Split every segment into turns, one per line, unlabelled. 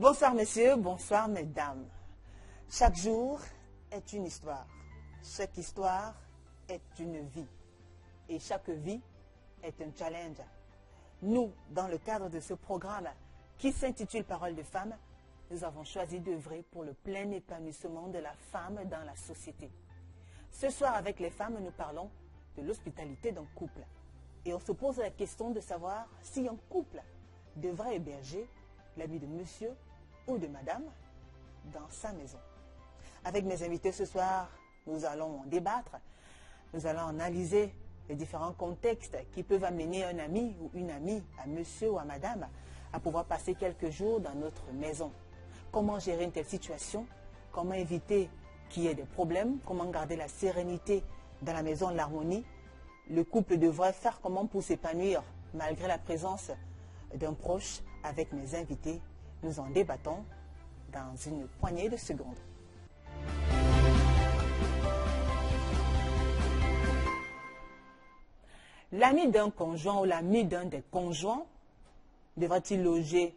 Bonsoir messieurs, bonsoir mesdames. Chaque jour est une histoire. Chaque histoire est une vie. Et chaque vie est un challenge. Nous, dans le cadre de ce programme qui s'intitule Parole de femmes, nous avons choisi d'œuvrer pour le plein épanouissement de la femme dans la société. Ce soir, avec les femmes, nous parlons de l'hospitalité d'un couple. Et on se pose la question de savoir si un couple devrait héberger l'ami de monsieur ou de madame dans sa maison. Avec mes invités ce soir, nous allons en débattre, nous allons analyser les différents contextes qui peuvent amener un ami ou une amie à monsieur ou à madame à pouvoir passer quelques jours dans notre maison. Comment gérer une telle situation? Comment éviter qu'il y ait des problèmes? Comment garder la sérénité dans la maison, l'harmonie? Le couple devrait faire comment pour s'épanouir malgré la présence d'un proche? Avec mes invités, nous en débattons dans une poignée de secondes. L'ami d'un conjoint ou l'ami d'un des conjoints devra-t-il loger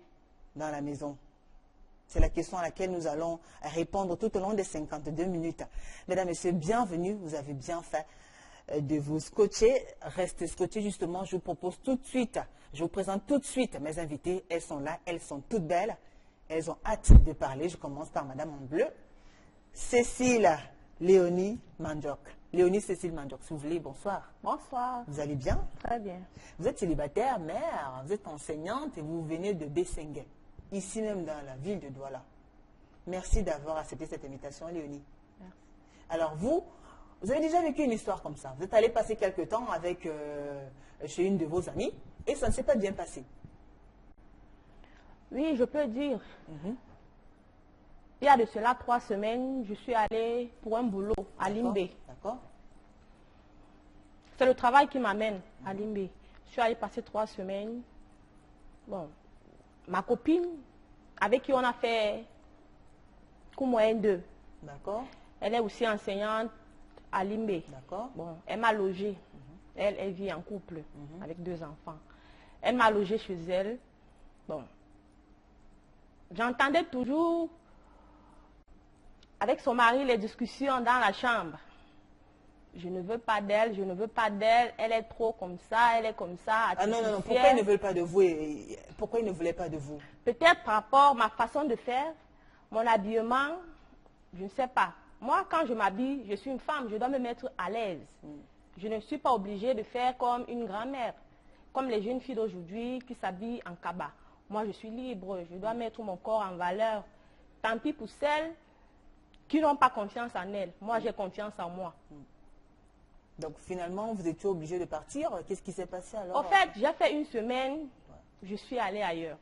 dans la maison? C'est la question à laquelle nous allons répondre tout au long des 52 minutes. Mesdames, Messieurs, bienvenue. Vous avez bien fait de vous scotcher. Restez scotchés justement. Je vous propose tout de suite, je vous présente tout de suite mes invités. Elles sont là, elles sont toutes belles. Elles ont hâte de parler. Je commence par Madame en bleu. Cécile Léonie Mandjok. Léonie Cécile Mandjok, si vous voulez, bonsoir.
Bonsoir.
Vous allez bien?
Très bien.
Vous êtes célibataire, mère, vous êtes enseignante et vous venez de Bessengue, ici même dans la ville de Douala. Merci d'avoir accepté cette invitation, Léonie.
Merci.
Alors vous avez déjà vécu une histoire comme ça. Vous êtes allé passer quelque temps avec, chez une de vos amies et ça ne s'est pas bien passé.
Oui, je peux dire. Il y a de cela 3 semaines, je suis allée pour un boulot à Limbé.
D'accord.
C'est le travail qui m'amène à Limbé. Je suis allée passer 3 semaines. Bon, ma copine, avec qui on a fait cours moyen 2.
D'accord.
Elle est aussi enseignante à Limbé.
D'accord.
Bon, elle m'a logée. Elle vit en couple avec 2 enfants. Elle m'a logée chez elle. Bon, j'entendais toujours avec son mari les discussions dans la chambre. Je ne veux pas d'elle, je ne veux pas d'elle, elle est trop comme ça, elle est comme ça.
Ah non, pourquoi ils ne veulent pas de vous pourquoi ils ne voulaient pas de vous?
Peut-être par rapport à ma façon de faire, mon habillement, je ne sais pas. Moi, quand je m'habille, je suis une femme, je dois me mettre à l'aise. Je ne suis pas obligée de faire comme une grand-mère, comme les jeunes filles d'aujourd'hui qui s'habillent en kaba. Moi, je suis libre, je dois mettre mon corps en valeur. Tant pis pour celles qui n'ont pas confiance en elles. Moi, j'ai confiance en moi.
Donc, finalement, vous étiez obligé de partir. Qu'est-ce qui s'est passé alors?
En fait, j'ai fait une semaine, je suis allée ailleurs.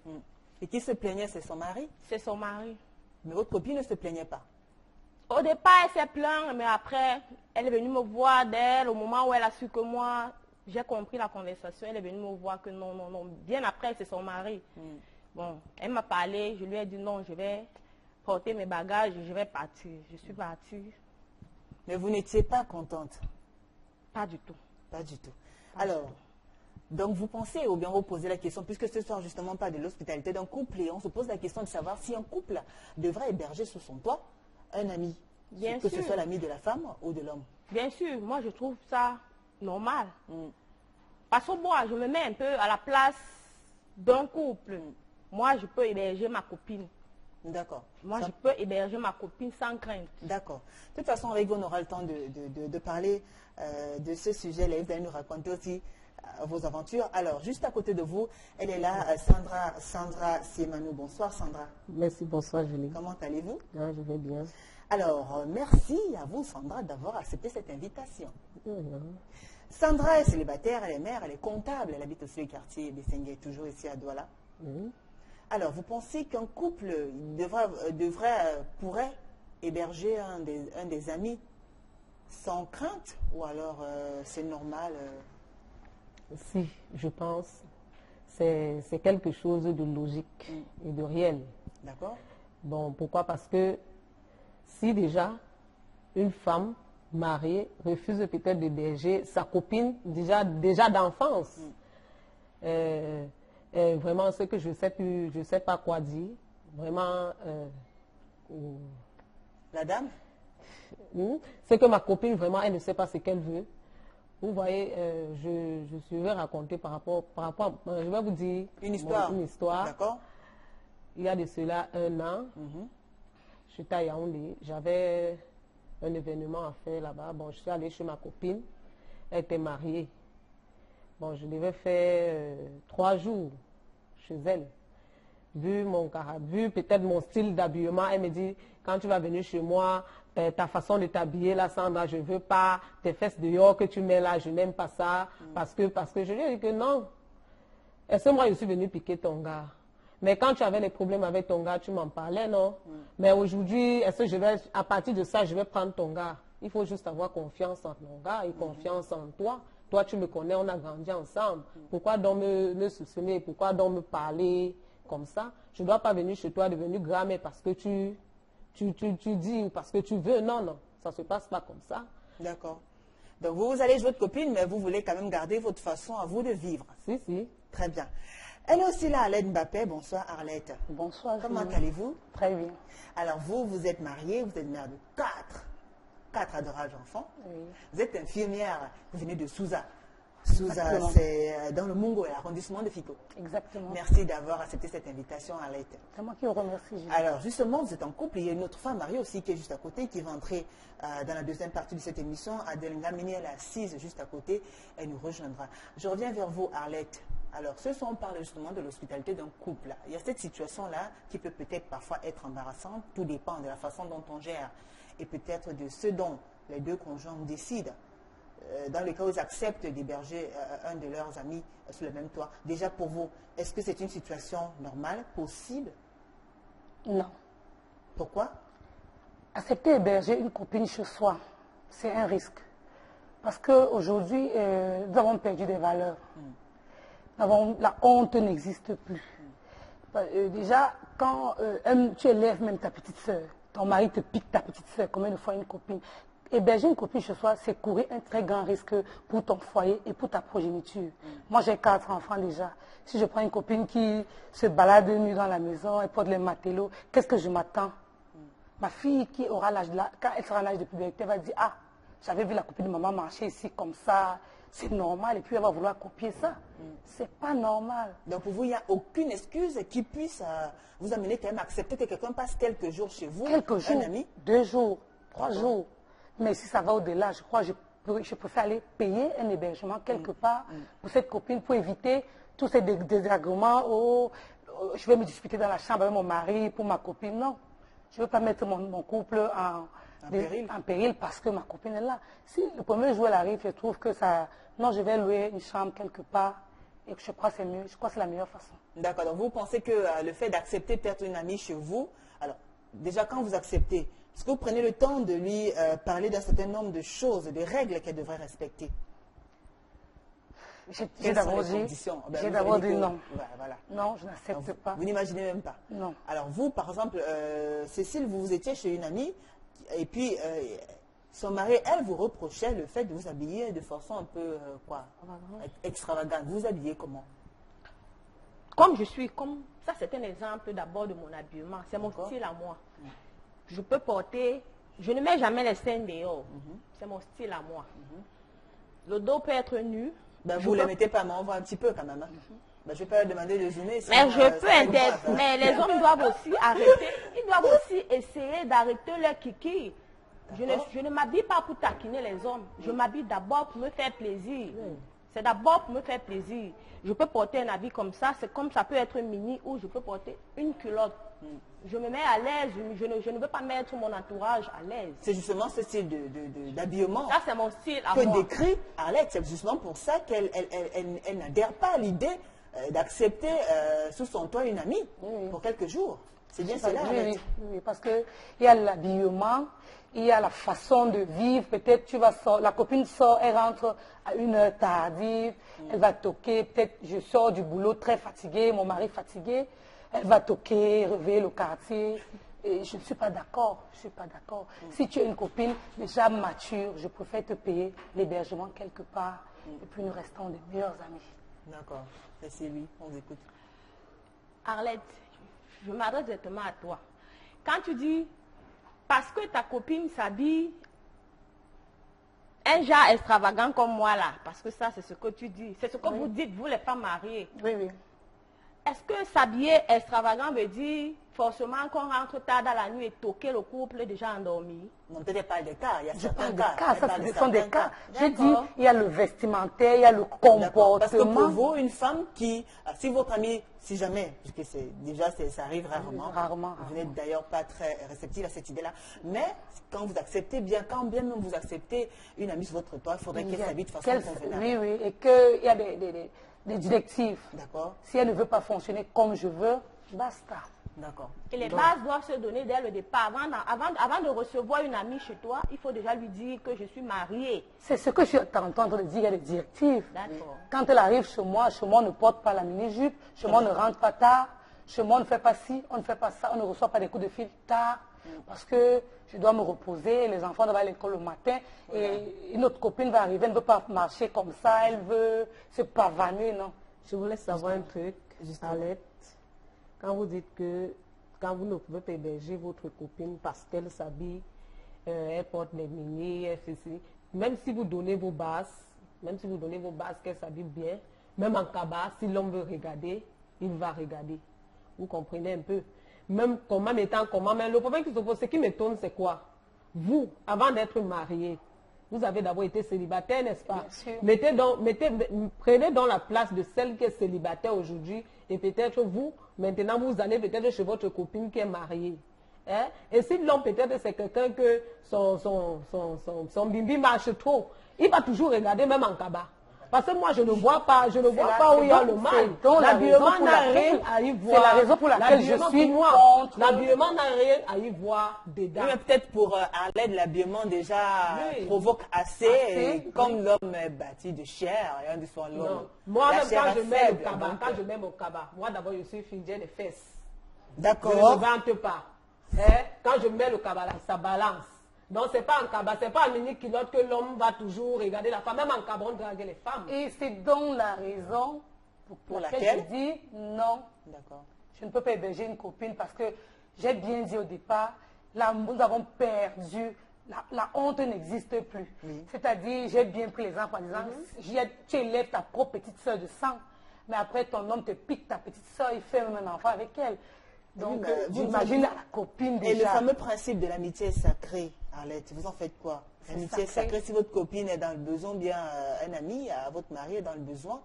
Et qui se plaignait, c'est son mari?
C'est son mari.
Mais votre copine ne se plaignait pas?
Au départ, elle s'est plainte, mais après, elle est venue me voir d'elle. Au moment où elle a su que moi, j'ai compris la conversation, elle est venue me voir que non, non, non. Bien après, c'est son mari. Bon, elle m'a parlé, je lui ai dit non, je vais porter mes bagages, je vais partir. Je suis partie.
Mais vous n'étiez pas contente?
Pas du tout.
Pas du tout. Alors, donc vous pensez, ou bien vous posez la question, puisque ce soir justement pas de l'hospitalité d'un couple, et on se pose la question de savoir si un couple devrait héberger sous son toit un ami,
Bien
que
sûr.
ce soit l'ami de la femme ou de l'homme.
Bien sûr, moi je trouve ça normal. Parce que moi, je me mets un peu à la place d'un couple. Moi, je peux héberger ma copine.
D'accord.
Moi, je peux héberger ma copine sans crainte.
D'accord. De toute façon, avec vous, on aura le temps de parler de ce sujet-là. Vous allez nous raconter aussi vos aventures. Alors, juste à côté de vous, elle est là, Sandra Siemanou. Bonsoir, Sandra.
Merci, bonsoir Julie.
Comment allez-vous?
Ah, je vais bien.
Alors, merci à vous, Sandra, d'avoir accepté cette invitation. Sandra est célibataire, elle est mère, elle est comptable, elle habite aussi au quartier Bessengue, toujours ici à Douala. Alors, vous pensez qu'un couple pourrait héberger un des amis sans crainte, ou alors c'est normal?
Si, je pense, c'est quelque chose de logique et de réel.
D'accord.
Bon, pourquoi? Parce que si déjà une femme mariée refuse peut-être d'héberger sa copine déjà d'enfance, vraiment ce que je sais pas quoi dire. vraiment...
La dame?
C'est que ma copine, vraiment, elle ne sait pas ce qu'elle veut. Vous voyez, je vais raconter par rapport je vais vous dire
Une histoire.
Une histoire.
D'accord.
Il y a de cela 1 an, j'étais à Yaoundé, j'avais un événement à faire là-bas. Bon, je suis allée chez ma copine, elle était mariée. Bon, je devais faire 3 jours chez elle. Vu peut-être mon style d'habillement, elle me dit, quand tu vas venir chez moi, ta façon de t'habiller là, Sandra, je ne veux pas tes fesses dehors que tu mets là, je n'aime pas ça, parce que je lui ai dit que non. Est-ce que moi je suis venue piquer ton gars? Mais quand tu avais des problèmes avec ton gars, tu m'en parlais, non? Mais aujourd'hui, est-ce que à partir de ça, je vais prendre ton gars? Il faut juste avoir confiance en ton gars et confiance en toi. Toi, tu me connais, on a grandi ensemble. Pourquoi donc me soupçonner? Pourquoi donc me parler comme ça? Je ne dois pas venir chez toi devenir grammaire parce que tu dis ou parce que tu veux. Non, non, ça ne se passe pas comme ça.
D'accord. Donc vous allez jouer votre copine, mais vous voulez quand même garder votre façon à vous de vivre.
Si, si.
Très bien. Elle est aussi là, Arlette Mbappé. Bonsoir Arlette.
Bonsoir.
Comment allez-vous?
Très bien.
Alors vous êtes mariée, vous êtes mère de 4 adorables enfants.
Oui.
Vous êtes infirmière, vous venez de Souza. Souza, c'est dans le Mungo, l'arrondissement de Fico. Exactement. Merci d'avoir accepté cette invitation, Arlette.
C'est moi qui vous remercie. Julie.
Alors, justement, vous êtes en couple. Il y a une autre femme mariée aussi qui est juste à côté, qui va entrer dans la deuxième partie de cette émission. Adèle Ngamini, elle est assise juste à côté. Elle nous rejoindra. Je reviens vers vous, Arlette. Alors, ce soir, on parle justement de l'hospitalité d'un couple. Il y a cette situation-là qui peut peut-être parfois être embarrassante. Tout dépend de la façon dont on gère et peut-être de ce dont les deux conjoints décident. Dans le cas où ils acceptent d'héberger un de leurs amis sous le même toit. Déjà pour vous, est-ce que c'est une situation normale, possible?
Non.
Pourquoi?
Accepter d'héberger une copine chez soi, c'est un risque. Parce qu'aujourd'hui, nous avons perdu des valeurs. La honte n'existe plus. Déjà, quand tu élèves même ta petite soeur, ton mari te pique ta petite soeur comme une fois une copine, héberger une copine chez soi, c'est courir un très grand risque pour ton foyer et pour ta progéniture. Moi, j'ai 4 enfants déjà. Si je prends une copine qui se balade nuit dans la maison, elle porte les matelots, qu'est-ce que je m'attends? Ma fille qui aura l'âge, quand elle sera à l'âge de puberté, elle va dire, ah, j'avais vu la copine de maman marcher ici comme ça, c'est normal, et puis elle va vouloir copier ça. C'est pas normal.
Donc pour vous, il n'y a aucune excuse qui puisse vous amener quand même à accepter que quelqu'un passe quelques jours chez vous,
quelques jours,
un ami?
2 jours, 3 jours. Mais si ça va au-delà, je crois que je préfère aller payer un hébergement quelque part pour cette copine, pour éviter tous ces désagréments. Oh, je vais me disputer dans la chambre avec mon mari pour ma copine. Non, je ne veux pas mettre mon couple en péril parce que ma copine est là. Si le premier jour elle arrive, je trouve que ça... Non, je vais louer une chambre quelque part et je crois que c'est mieux. Je crois que c'est la meilleure façon.
D'accord. Donc vous pensez que le fait d'accepter peut-être une amie chez vous, alors déjà quand vous acceptez, est-ce que vous prenez le temps de lui parler d'un certain nombre de choses, de règles qu'elle devrait respecter?
J'ai d'abord dit non.
Voilà.
Non, je n'accepte pas.
Vous n'imaginez même pas?
Non.
Alors vous, par exemple, Cécile, vous étiez chez une amie et puis son mari, elle, vous reprochait le fait de vous habiller de façon un peu, extravagante. Vous vous habillez comment?
Comme je suis, ça c'est un exemple d'abord de mon habillement. C'est mon style à moi. Je peux porter, je ne mets jamais les seins dehors. C'est mon style à moi. Le dos peut être nu.
Ben, vous ne les mettez pas, mais on voit un petit peu quand même. Ben, je ne vais pas leur demander de zoomer.
Mais mais les hommes doivent aussi arrêter. Ils doivent aussi essayer d'arrêter leur kiki. Je ne m'habille pas pour taquiner les hommes. Je m'habille d'abord pour me faire plaisir. C'est d'abord pour me faire plaisir. Je peux porter un habit comme ça. C'est comme ça peut être mini ou je peux porter une culotte. Je me mets à l'aise. Je ne veux pas mettre mon entourage à l'aise.
C'est justement ce style d'habillement.
Ça, c'est mon style à moi.
Que décrit Arlette. C'est justement pour ça qu'elle n'adhère pas à l'idée d'accepter sous son toit une amie pour quelques jours. C'est bien cela, Arlette.
Oui, parce qu'il y a l'habillement, il y a la façon de vivre. Peut-être la copine sort, elle rentre à 1h tardive, elle va toquer. Peut-être je sors du boulot très fatiguée, mon mari fatigué. Elle va toquer, réveiller le quartier. Et je ne suis pas d'accord. Je suis pas d'accord. Si tu es une copine déjà mature, je préfère te payer l'hébergement quelque part. Et puis nous restons de meilleurs amis.
D'accord. C'est lui, on vous écoute.
Arlette, je m'adresse directement à toi. Quand tu dis, parce que ta copine s'habille un genre extravagant comme moi là, parce que ça c'est ce que tu dis, c'est ce que vous dites, vous les femmes mariées.
Oui, oui.
Est-ce que s'habiller extravagant veut dire forcément qu'on rentre tard dans la nuit et toquer le couple déjà endormi?
Non, peut-être pas des cas. Il y a
Je
certains
parle
cas.
des cas, ça ce sont des cas. J'ai dit,
D'accord.
il y a le vestimentaire, il y a le
D'accord. Parce que pour
comportement.
vous, une femme qui, si votre amie, si jamais, puisque ça arrive rarement,
Rarement,
vous n'êtes d'ailleurs pas très réceptive à cette idée-là, mais quand vous acceptez bien, quand bien même vous acceptez une amie sur votre toit, il faudrait qu'elle s'habille de façon convenable.
Oui, oui, et qu'il y a des directives.
D'accord,
Si elle ne veut pas fonctionner comme je veux, basta.
d'accord.
Et les bases doivent se donner dès le départ. Avant de recevoir une amie chez toi, il faut déjà lui dire que je suis mariée.
C'est ce que je suis en train de dire, il y a des directives.
D'accord.
Quand elle arrive chez moi on ne porte pas la mini-jupe, chez moi on ne rentre pas tard, chez moi on ne fait pas ci, on ne fait pas ça, on ne reçoit pas des coups de fil tard, parce que je dois me reposer, les enfants doivent aller à l'école le matin, et une autre copine va arriver, elle ne veut pas marcher comme ça, elle veut se pavaner, non.
Je voulais savoir un truc, Arlette. Quand vous dites que quand vous ne pouvez pas héberger votre copine parce qu'elle s'habille, elle porte des mini, elle fait ci, même si vous donnez vos bases, qu'elle s'habille bien, même en cabas, si l'homme veut regarder, il va regarder. Vous comprenez un peu? Même comment étant comment, mais le problème qui se pose, ce qui m'étonne, c'est quoi? Vous, avant d'être marié, vous avez d'abord été célibataire, n'est-ce pas?
Bien sûr.
Prenez donc la place de celle qui est célibataire aujourd'hui et peut-être vous, maintenant vous allez peut-être chez votre copine qui est mariée. Hein? Et si l'homme peut-être c'est quelqu'un que son bimbi marche trop, il va toujours regarder même en cabas. Parce que moi je ne vois pas, où il y a le mal. L'habillement n'a rien à y voir.
C'est la raison pour laquelle je suis contre.
L'habillement n'a rien à y voir dedans.
Oui, mais peut-être pour Arlette, l'habillement déjà provoque assez, comme l'homme est bâti de chair, et on dit souvent l'homme.
Moi,
la
même
chair
quand
est
je mets le
faible,
cabas,
donc,
moi d'abord je suis fille, j'ai des fesses. Je ne
D'accord.
vante pas. Hein? Quand je mets le cabas là, ça balance. Donc c'est pas en cabas, c'est pas en mini-culotte que l'homme va toujours regarder la femme. Même en cabas, on drague les femmes.
Et c'est donc la raison pour laquelle je dis non.
D'accord.
Je ne peux pas héberger une copine parce que j'ai bien dit au départ, là, nous avons perdu, la honte n'existe plus. C'est-à-dire, j'ai bien pris l'exemple en disant, tu élèves ta propre petite soeur de sang, mais après ton homme te pique ta petite soeur, il fait même un enfant avec elle. Donc, j'imagine la copine déjà.
Et le fameux principe de l'amitié sacrée, Arlette, vous en faites quoi? L'amitié sacrée, si votre copine est dans le besoin, bien un ami, votre mari est dans le besoin,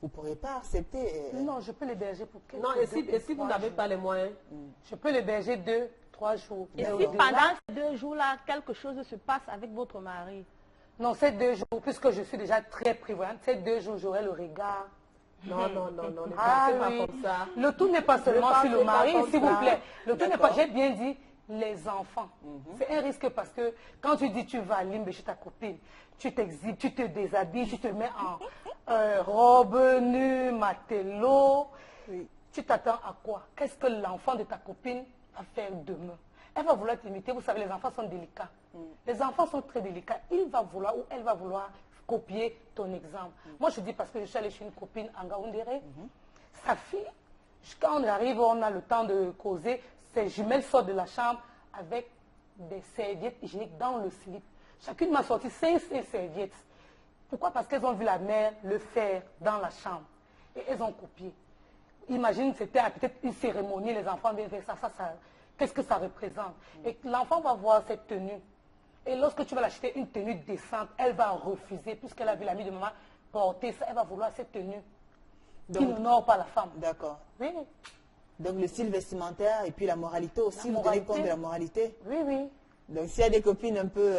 vous ne pourrez pas accepter.
Non, je peux l'héberger pour quelques
Non, et si vous n'avez pas les moyens?
Je peux l'héberger 2, 3 jours.
Et si pendant ces 2 jours-là, quelque chose se passe avec votre mari?
Non, ces 2 jours, puisque je suis déjà très prévoyante, ces 2 jours, j'aurai le regard.
Non, ne pensez pas comme ça.
Le tout n'est pas seulement sur le mari, s'il vous plaît. Le tout n'est pas, j'ai bien dit, les enfants. C'est un risque parce que quand tu dis tu vas à Limbe chez ta copine, tu t'exhibes, tu te déshabilles, tu te mets en robe nue, matelot. Tu t'attends à quoi? Qu'est-ce que l'enfant de ta copine va faire demain? Elle va vouloir t'imiter. Vous savez, les enfants sont délicats. Les enfants sont très délicats. Il va vouloir ou elle va vouloir copier ton exemple. Moi, je dis parce que je suis allée chez une copine en Gaoundéré. Sa fille, quand on arrive, on a le temps de causer. Ses jumelles sortent de la chambre avec des serviettes hygiéniques dans le slip. Chacune m'a sorti 5 serviettes. Pourquoi? Parce qu'elles ont vu la mère le faire dans la chambre. Et elles ont copié. Imagine, c'était peut-être une cérémonie, les enfants viennent faire ça. Qu'est-ce que ça représente? Et l'enfant va voir cette tenue. Et lorsque tu vas l'acheter une tenue décente, elle va refuser, puisqu'elle a vu l'amie de maman porter ça, elle va vouloir cette tenue qui n'honore pas la femme.
D'accord.
Oui.
Donc le style vestimentaire et puis la moralité aussi, vous tenez compte de la moralité?
Oui, oui.
Donc s'il y a des copines un peu...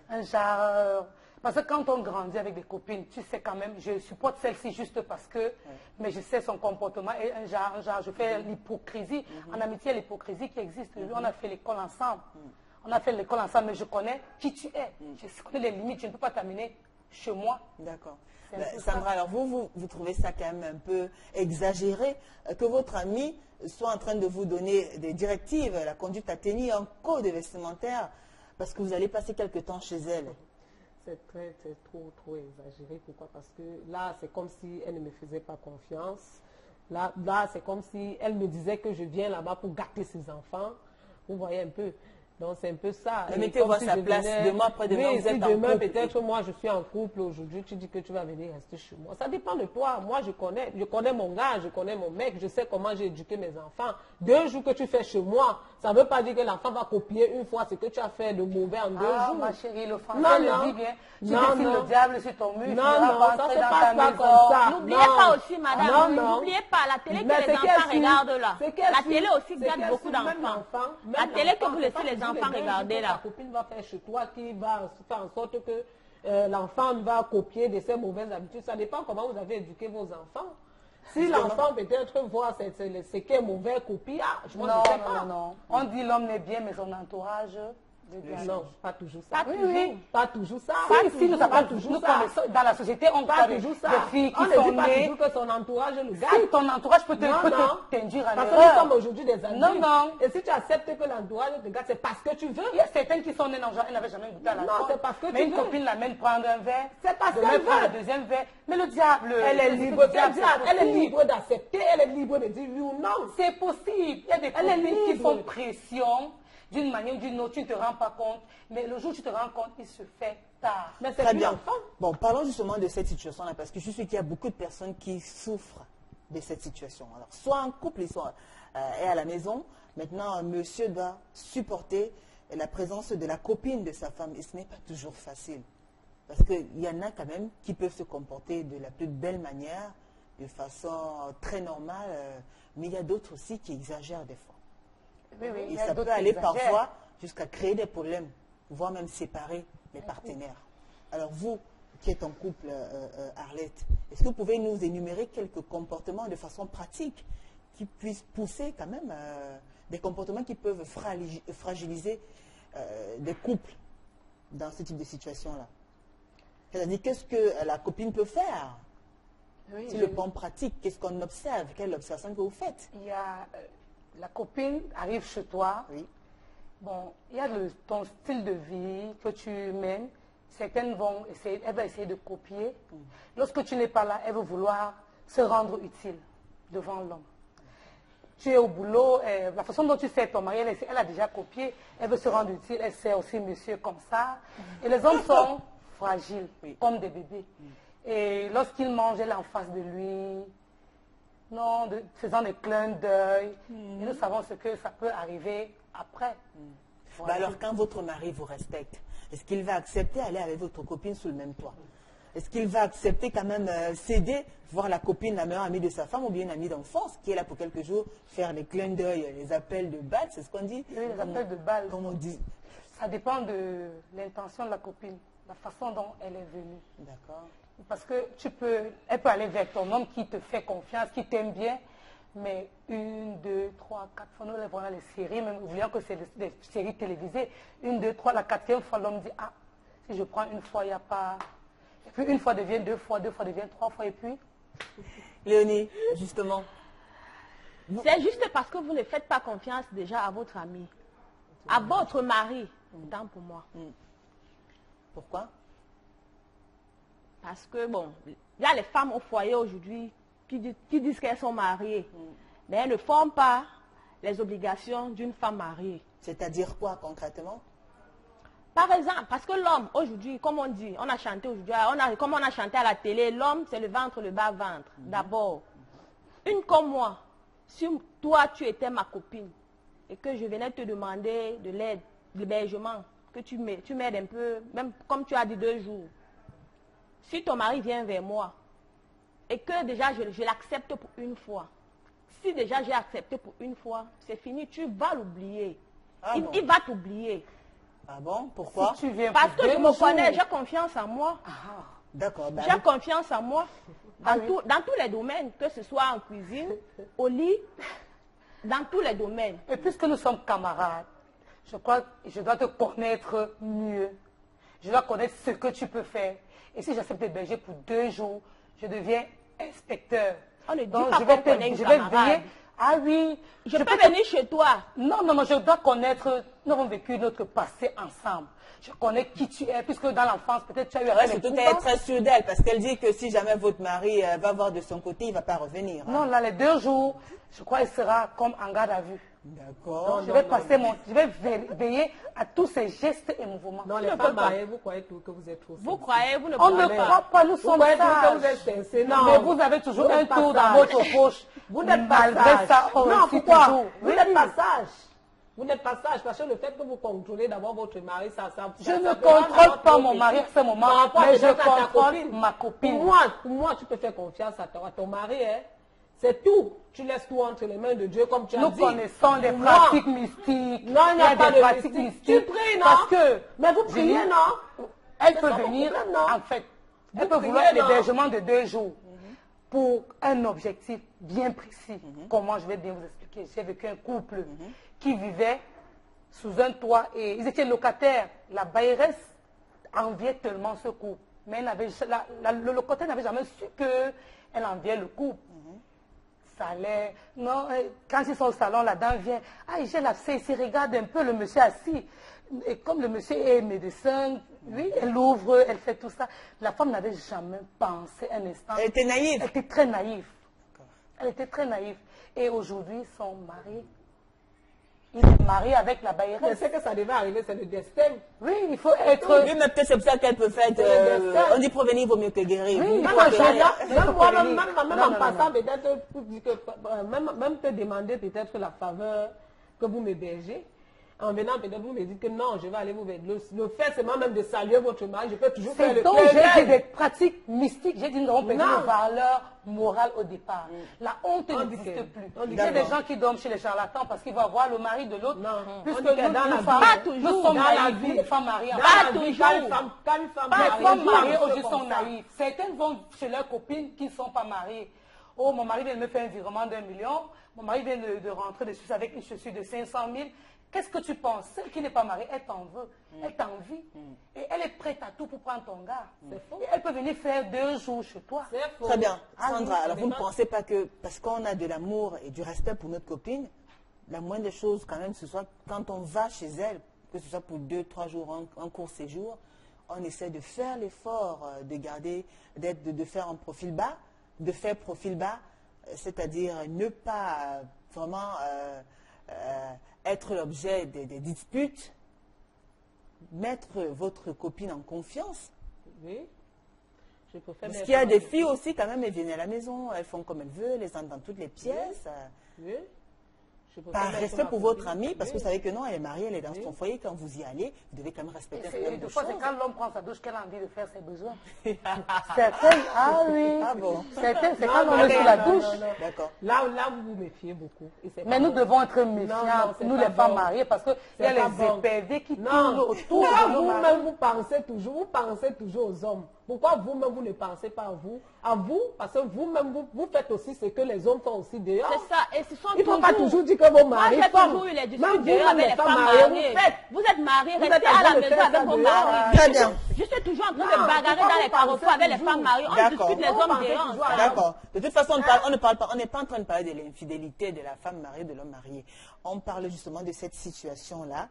Un genre... Parce que quand on grandit avec des copines, tu sais quand même, je supporte celle-ci juste parce que, mais je sais son comportement et un genre, je fais l'hypocrisie. En amitié, il y a l'hypocrisie qui existe. On a fait l'école ensemble. On a fait l'école ensemble, mais je connais qui tu es. Je connais les limites, je ne peux pas t'amener chez moi.
D'accord. Sandra, alors vous trouvez ça quand même un peu exagéré que votre amie soit en train de vous donner des directives, la conduite à tenir, un code vestimentaire, parce que vous allez passer quelque temps chez elle?
C'est trop exagéré. Pourquoi? Parce que là, c'est comme si elle ne me faisait pas confiance. Là c'est comme si elle me disait que je viens là-bas pour gâter ses enfants. Vous voyez un peu. Donc, c'est un peu ça.
Mais mettez-vous à sa place, demain, après-demain,
oui,
vous êtes
si
en
demain,
couple.
peut-être moi, je suis en couple, aujourd'hui, tu dis que tu vas venir rester chez moi. Ça dépend de toi. Moi, je connais mon gars, je connais mon mec, je sais comment j'ai éduqué mes enfants. 2 jours que tu fais chez moi, ça ne veut pas dire que l'enfant va copier une fois ce que tu as fait de mauvais en 2 jours.
Ma chérie, le français
Non,
le
non.
dit bien. Tu
Non,
dessines
non.
le diable sur ton mur, tu
Non,
vas
non,
pas
ça
entrer
se
dans
passe
ta
pas
maison.
comme ça.
N'oubliez
Non.
pas aussi, madame,
Non, non.
n'oubliez pas la télé
Mais
que les
c'est
enfants
qu'elle
regardent
suit.
là.
C'est qu'elle
La
suit.
télé aussi
C'est
garde
qu'elle
beaucoup
suit. Même
d'enfants.
l'enfant, même
La télé que
l'enfant,
vous
c'est
laissez
pas
les
toujours
enfants
mêmes
regarder
choses que
là.
Ta copine va faire chez toi qui va faire en sorte que l'enfant va copier de ses mauvaises habitudes. Ça dépend comment vous avez éduqué vos enfants. Si l'enfant peut-être voit ce qui est mauvais copiage, moi
Non,
je sais pas.
non. On dit l'homme n'est bien, mais son entourage.
Non, pas toujours ça.
Pas toujours.
Pas toujours ça.
Si nous
pas
avons
toujours
nous
ça.
connaissons, dans la société, on
Pas
voit des
toujours ça.
filles
On
qui
ne
sont
dit pas
nées.
toujours que son entourage le gars.
Si ton entourage peut
Non, non.
t'induire à
Parce que nous
l'erreur.
sommes aujourd'hui des adultes.
Non, non.
Et si tu acceptes que l'entourage te gâte, c'est parce que tu veux.
Il y a certaines qui sont nées dans genre, elles n'avaient jamais goûté à la
Non, c'est parce que
mais
tu
une
veux.
copine l'amène prendre un verre.
C'est parce
demain
qu'elle
prend
veut.
le deuxième verre. Mais le diable.
Elle est
le
libre,
diable, c'est
elle est
possible.
libre d'accepter, elle est libre de dire oui ou non.
C'est possible. Il y a des
Elle est
copines qui
libre.
font pression d'une manière ou d'une autre. Tu ne te rends pas compte. Mais le jour où tu te rends compte, il se fait tard.
Mais c'est
Très
plus
bien.
l'enfant.
Bon, parlons justement de cette situation-là, parce que je suis qu'il y a beaucoup de personnes qui souffrent de cette situation. Alors, soit en couple, soit est à la maison. Maintenant, un monsieur doit supporter la présence de la copine de sa femme. Et ce n'est pas toujours facile. Parce qu'il y en a quand même qui peuvent se comporter de la plus belle manière, de façon très normale. Mais il y a d'autres aussi qui exagèrent des fois.
Oui, oui, il
Et
y a
ça
d'autres
peut aller
qui exagèrent.
parfois jusqu'à créer des problèmes, voire même séparer les partenaires. Alors vous, qui êtes en couple, Arlette, est-ce que vous pouvez nous énumérer quelques comportements de façon pratique qui puissent pousser quand même des comportements qui peuvent fragiliser des couples dans ce type de situation-là? C'est-à-dire, qu'est-ce que la copine peut faire?
Oui,
Si le plan pratique, qu'est-ce qu'on observe? Quelle observation que vous faites?
Il y a la copine arrive chez toi.
Oui.
Bon, il y a ton style de vie que tu mènes. Certaines vont essayer, elle va essayer de copier. Lorsque tu n'es pas là, elle veut vouloir se rendre utile devant l'homme. Tu es au boulot, la façon dont tu sers ton mari, elle a déjà copié. Elle veut se rendre utile, elle sert aussi monsieur comme ça. Et les hommes sont fragiles, comme des bébés. Et lorsqu'il mange, elle est en face de lui. Non, faisant des clins d'œil. Et nous savons ce que ça peut arriver après.
Bah alors, quand votre mari vous respecte, est-ce qu'il va accepter d'aller avec votre copine sous le même toit? Est-ce qu'il va accepter quand même céder, voir la copine, la meilleure amie de sa femme ou bien une amie d'enfance qui est là pour quelques jours, faire des clins d'œil, les appels de balle, c'est ce qu'on dit?
Oui, les appels de balle.
Comme on dit.
Ça dépend de l'intention de la copine, la façon dont elle est venue.
D'accord.
Parce que elle peut aller vers ton homme qui te fait confiance, qui t'aime bien, mais 1, 2, 3, 4 fois, nous voyons les séries, même oublions que c'est des séries télévisées. 1, 2, 3, la 4e fois, l'homme dit, ah, si je prends une fois, il n'y a pas... Et puis une fois devient 2 fois, 2 fois devient 3 fois, et puis...
Léonie, justement.
C'est juste parce que vous ne faites pas confiance déjà à votre ami, à votre mari. Tant pour moi.
Pourquoi?
Parce que, bon, il y a les femmes au foyer aujourd'hui qui disent qu'elles sont mariées, mais elles ne font pas les obligations d'une femme mariée.
C'est-à-dire quoi concrètement?
Par exemple, parce que l'homme, aujourd'hui, comme on dit, on a chanté aujourd'hui, comme on a chanté à la télé, l'homme, c'est le ventre, le bas-ventre. D'abord, une comme moi, si toi, tu étais ma copine et que je venais te demander de l'aide, de l'hébergement, que tu m'aides un peu, même comme tu as dit 2 jours, si ton mari vient vers moi et que déjà je l'accepte pour une fois, si déjà j'ai accepté pour une fois, c'est fini, tu vas l'oublier.
Ah bon?
Il va t'oublier.
Ah bon? Pourquoi?
Si tu viens
Parce
pour
que je
2
me
jours,
connais, j'ai confiance en moi.
D'accord. Bah,
J'ai confiance en moi
Ah
dans tous les domaines, que ce soit en cuisine, au lit, dans tous les domaines.
Et puisque nous sommes camarades, je crois que je dois te connaître mieux. Je dois connaître ce que tu peux faire. Et si j'accepte d'héberger pour 2 jours, je deviens inspecteur.
On ne dit
Donc,
pas
je vais
qu'on connaît une
je vais
camarade.
veiller. Ah oui.
Je peux venir chez toi.
Non, non, non, je dois connaître. Nous avons vécu notre passé ensemble. je connais qui tu es, puisque dans l'enfance, peut-être tu as eu
Ouais,
avec
surtout
les
qu'elle est
couples.
très sûre d'elle, parce qu'elle dit que si jamais votre mari va voir de son côté, il ne va pas revenir. hein.
Non, là, les 2 jours, je crois qu'il sera comme en garde à vue.
D'accord.
Je vais je vais veiller à tous ses gestes et mouvements.
Non, les femmes mariées, vous croyez tout que vous êtes trop
Vous croyez, vous ne
On ne
croyez pas.
croit pas, nous
Vous
sommes
croyez tout que vous
sages.
êtes sincère. Non.
Mais vous avez toujours
Vous
un
n'êtes pas
tour dans
sage.
votre poche.
Vous n'êtes pas
Malgré
sage.
ça, on
Non,
réussit
pourquoi?
toujours.
Vous
Oui.
n'êtes pas sage. Vous n'êtes pas sage parce que le fait que vous contrôlez d'abord votre mari, ça
Je
ça
ne
fera
contrôle pas
votre
mon mari à ce moment,
Par rapport
mais je
peut-être à ta
contrôle
copine.
ma copine.
Pour moi, tu peux faire confiance à ton mari. Hein. C'est tout. Tu laisses tout entre les mains de Dieu comme tu as
Nous
dit.
connaissons des
Pour moi,
pratiques mystiques.
Non, il n'y a pas
des
de
pratiques
mystique.
mystiques.
Tu pries, non?
Parce que,
Mais vous priez,
Julie,
non?
elle
C'est
peut
ça mon
venir,
problème, non?
en fait,
Vous
elle peut
priez,
vouloir
non?
l'hébergement de 2 jours pour un objectif bien précis. Comment je vais bien vous expliquer? J'ai vécu un couple qui vivait sous un toit et ils étaient locataires. La bailleresse enviait tellement ce couple. Mais elle le locataire n'avait jamais su qu'elle enviait le couple. Ça allait. Non, quand ils sont au salon, la dame vient. Ah, j'ai la ici, regarde un peu le monsieur assis. Et comme le monsieur est médecin, oui, elle ouvre, elle fait tout ça. La femme n'avait jamais pensé un instant.
Elle était naïve.
Elle était très naïve. Elle était très naïve. Et aujourd'hui, son mari, il est marié avec la
Mais
bailleresse.
c'est que ça devait arriver, c'est le destin.
Oui, il faut être.
Oui, mais peut-être c'est pour ça qu'elle peut faire. On dit prévenir vaut mieux que guérir.
Oui,
Vous
il
Même
faut
pouvez
gérer.
faire-
même moi, même
Non,
en
non,
passant,
non.
peut-être, même te demander peut-être la faveur que vous m'hébergez. En venant, peut-être vous me dites que non, je vais aller vous aider. Le fait seulement même de saluer votre mari, je peux toujours faire
C'est
le
donc j'ai dit
plaidoyer.
des pratiques mystiques. J'ai dit nous avons perdu
Non.
nos valeurs morales au départ. La honte
On dit
n'existe
que-
plus.
on dit
Il y a
que
des
non.
gens qui dorment chez les charlatans parce qu'ils vont voir le mari de l'autre.
Non.
Puisque
On dit que
nous,
dans la
nous
vie,
femmes,
pas
nous
toujours,
sommes
dans la
naïves,
vie.
les femmes mariées.
Dans
Pas
la vie,
toujours.
quand une femme
Les
mariée,
femmes
joue
mariées
un peu
aujourd'hui
comme
sont
ça.
naïves. Certaines vont chez leurs copines qui ne sont pas mariées. Oh, mon mari vient de me faire un virement d'1 million. Mon mari vient de rentrer dessus avec une chaussure de 500 000. Qu'est-ce que tu penses? Celle qui n'est pas mariée, elle t'en veut. Elle t'envie. Et elle est prête à tout pour prendre ton gars. Et elle peut venir faire 2 jours chez toi.
C'est faux.
Très bien.
Ah oui,
Sandra, alors
mais
vous ne
pas-
pensez pas que parce qu'on a de l'amour et du respect pour notre copine, la moindre des choses quand même, ce soit quand on va chez elle, que ce soit pour 2-3 jours, un court séjour, on essaie de faire l'effort de garder, de faire un profil bas, de faire profil bas, c'est-à-dire ne pas vraiment être l'objet des disputes, mettre votre copine en confiance.
Oui. Je préfère
Parce
mettre
qu'il y a
en-
des filles aussi, quand même, elles viennent à la maison, elles font comme elles veulent, elles entrent dans toutes les pièces.
Oui. Je préfère
Par
mettre
respect
ma
pour votre
copine.
amie, parce que
Oui.
vous savez que non, elle est mariée, elle est dans
Oui.
son foyer, quand vous y allez, vous devez quand même respecter un certain
Et
nombre
des
de
fois, c'est
choses.
quand l'homme prend sa douche qu'elle a envie de faire ses besoins. Certaines, ah oui.
Ah bon.
Certaines, c'est
Non,
quand
non,
on est
non,
sous la
non,
douche.
non, non.
D'accord.
Là, vous vous méfiez beaucoup. Et c'est
Mais
pas
nous
bon.
devons être
Non,
méfiants,
c'est
nous
pas
les femmes
bon.
mariées, parce qu'il y
C'est
a
pas
les
bon.
épervés qui tournent
Non,
autour
pourquoi
de nos maris.
vous-même vous pensez toujours aux hommes? Pourquoi vous-même vous ne pensez pas à vous? Parce que vous-même vous faites aussi ce que les hommes font aussi dehors.
C'est ça. Et ce sont
Il ne faut pas
toujours-
toujours dire que vos
Moi,
maris
j'ai
font.
toujours eu les
Même
disputes
vous,
dehors
même
avec
les
les
femmes
femmes
mariées,
mariées.
vous faites.
Vous êtes mariés,
Vous
restez
êtes
à la
en train de
maison
faire
avec
ça
vos
dehors.
maris.
Très bien.
Je suis toujours en train
Non,
de bagarrer
pourquoi
dans
vous
les
pensez
carrefours avec les
toujours?
femmes mariées. On
D'accord.
discute, les
Pourquoi
hommes
vous pensez
dérangent.
toujours à
D'accord. De toute façon, on ne parle pas, on n'est pas en train de parler de l'infidélité de la femme mariée, de l'homme marié. On parle justement de cette situation-là,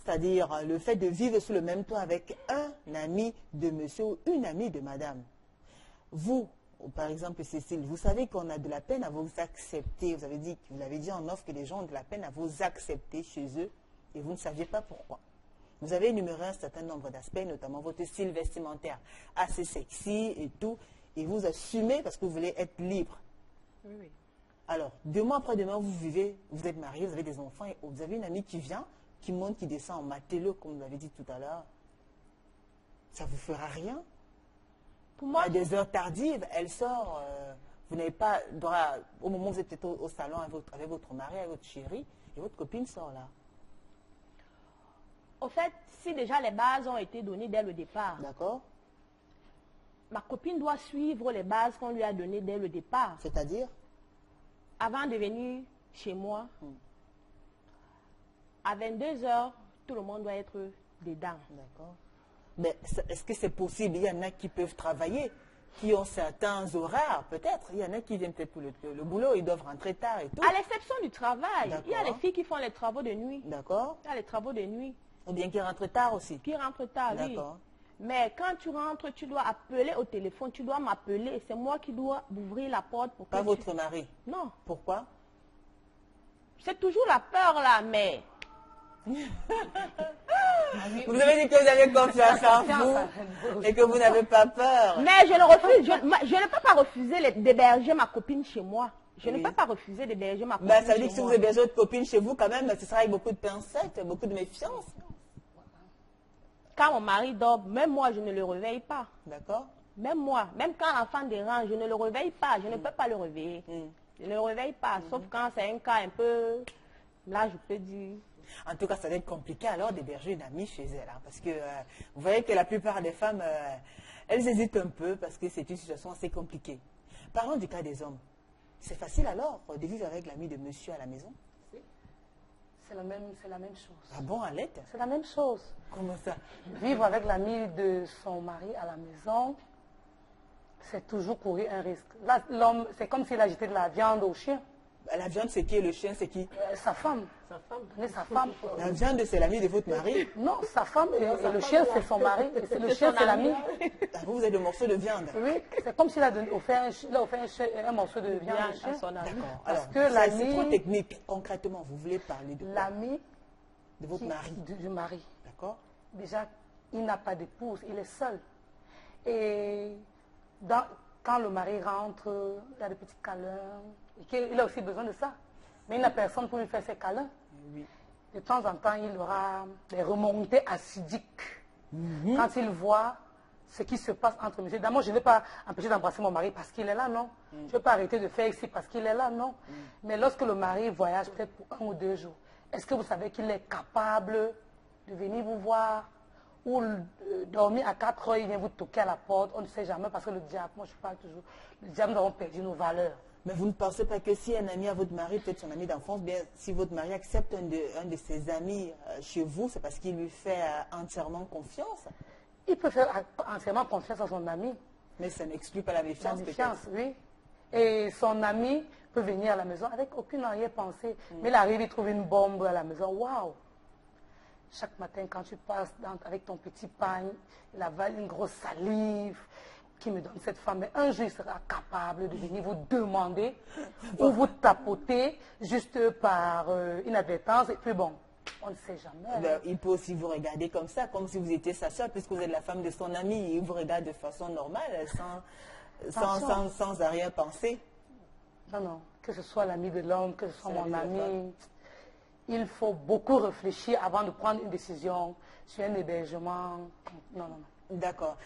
c'est-à-dire le fait de vivre sous le même toit avec un ami de monsieur ou une amie de madame. Vous, par exemple Cécile, vous savez qu'on a de la peine à vous accepter. Vous l'avez dit en offre que les gens ont de la peine à vous accepter chez eux et vous ne saviez pas pourquoi. Vous avez énuméré un certain nombre d'aspects, notamment votre style vestimentaire assez sexy et tout, et vous assumez parce que vous voulez être libre. Alors, 2 mois après demain, vous êtes marié, vous avez des enfants, et vous avez une amie qui vient, qui monte, qui descend, matez-le, comme vous l'avez dit tout à l'heure. Ça ne vous fera rien.
Pour moi,
À des heures tardives, elle sort, vous n'avez pas droit, au moment où vous êtes au salon avec votre mari, avec votre chérie, et votre copine sort là.
au fait, si déjà les bases ont été données dès le départ,
D'accord?
ma copine doit suivre les bases qu'on lui a données dès le départ.
C'est-à-dire?
Avant de venir chez moi, à 22 heures, tout le monde doit être dedans.
D'accord. Mais est-ce que c'est possible? Il y en a qui peuvent travailler, qui ont certains horaires, peut-être. Il y en a qui viennent peut-être pour le boulot, ils doivent rentrer tard et tout.
À l'exception du travail, il y a
D'accord.
les filles qui font les travaux de nuit.
D'accord?
Il y a les travaux de nuit.
Ou bien qui rentre tard aussi.
Qui rentre tard, oui.
D'accord.
Mais quand tu rentres, tu dois appeler au téléphone, tu dois m'appeler. C'est moi qui dois ouvrir la porte pour que
Pas votre mari.
Non.
Pourquoi?
C'est toujours la peur là, mais...
Vous avez dit que vous avez confiance en vous et que vous n'avez pas peur.
Mais je le refuse. Je ne peux pas refuser d'héberger ma copine chez moi. Je ne
Oui.
peux pas refuser d'héberger ma copine
Ben, ça veut dire
chez
que si
moi.
vous hébergez votre copine chez vous, quand même, ce sera avec beaucoup de pincettes, beaucoup de méfiance.
Quand mon mari dort, même moi, je ne le réveille pas.
D'accord?
Même moi, même quand l'enfant dérange, je ne le réveille pas. Je ne peux pas le réveiller. Je ne le réveille pas, sauf quand c'est un cas un peu... Là, je peux dire...
En tout cas, ça va être compliqué alors d'héberger une amie chez elle. Hein, parce que vous voyez que la plupart des femmes, elles hésitent un peu parce que c'est une situation assez compliquée. Parlons du cas des hommes. C'est facile alors de vivre avec l'ami de monsieur à la maison?
C'est la même chose.
Ah bon, Alette?
C'est la même chose.
Comment ça?
Vivre avec l'ami de son mari à la maison, c'est toujours courir un risque. Là, l'homme, c'est comme s'il a jeté de la viande au chien.
La viande, c'est qui? Le chien, c'est qui?
Sa femme.
Sa femme.
Mais sa femme.
La viande, c'est l'ami de votre mari.
Non, sa femme et le chien, c'est son mari. Et le chien, c'est l'ami.
Ah, vous êtes le morceau de viande.
Oui, c'est comme s'il a offert un morceau de viande au
Bien
chien.
à son ami.
D'accord.
Parce
Alors,
que
c'est
l'ami-
trop technique. Concrètement, vous voulez parler de quoi?
L'ami
De votre mari.
du mari.
D'accord?
Déjà, il n'a pas d'épouse, il est seul. Et quand le mari rentre, il y a des petits câlins. Il a aussi besoin de ça. Mais il n'a personne pour lui faire ses câlins.
Oui.
De temps en temps, il aura des remontées acidiques. Quand il voit ce qui se passe entre nous. D'abord, je ne vais pas empêcher d'embrasser mon mari parce qu'il est là, non. Je ne vais pas arrêter de faire ici parce qu'il est là, non. Mais lorsque le mari voyage peut-être pour 1 ou 2 jours, est-ce que vous savez qu'il est capable de venir vous voir ou dormir à 4 heures, il vient vous toquer à la porte? On ne sait jamais parce que le diable, moi je parle toujours, le diable, nous avons perdu nos valeurs.
Mais vous ne pensez pas que si un ami à votre mari, peut-être son ami d'enfance, bien si votre mari accepte un de ses amis chez vous, c'est parce qu'il lui fait entièrement confiance?
Il peut faire entièrement confiance à son ami.
Mais ça n'exclut pas la
La
méfiance,
méfiance,
peut-être.
oui. Et son ami peut venir à la maison avec aucune arrière-pensée. Mais il arrive, il trouve une bombe à la maison. Waouh! Chaque matin, quand tu passes avec ton petit pain, il avale une grosse salive qui me donne cette femme. Mais un jour, il sera capable de venir vous demander ou vous tapoter juste par inadvertance. Et puis bon, on ne sait jamais.
Ben, il peut aussi vous regarder comme ça, comme si vous étiez sa soeur, puisque vous êtes la femme de son ami. Il vous regarde de façon normale, sans arrière-pensée.
Non, non, que ce soit l'ami de l'homme, que ce soit
C'est
mon
l'ami de la
ami, il faut beaucoup réfléchir avant de prendre une décision sur un hébergement. Non, non, non.
D'accord.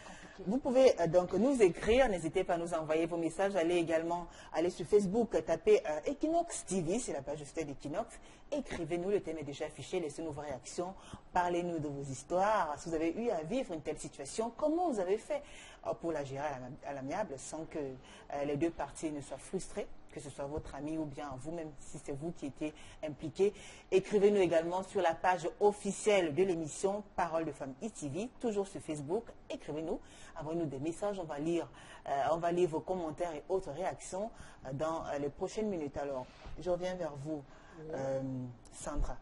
Vous pouvez donc nous écrire, n'hésitez pas à nous envoyer vos messages, allez également aller sur Facebook, taper Equinox TV, c'est la page juste d'Equinox, écrivez-nous, le thème est déjà affiché, laissez-nous vos réactions, parlez-nous de vos histoires, si vous avez eu à vivre une telle situation, comment vous avez fait pour la gérer à l'amiable sans que les deux parties ne soient frustrées, que ce soit votre ami ou bien vous-même, si c'est vous qui étiez impliqué. Écrivez-nous également sur la page officielle de l'émission Parole de Femmes ITV, toujours sur Facebook. Écrivez-nous, envoyez-nous des messages, on va lire vos commentaires et autres réactions dans les prochaines minutes. Alors, je reviens vers vous, Sandra.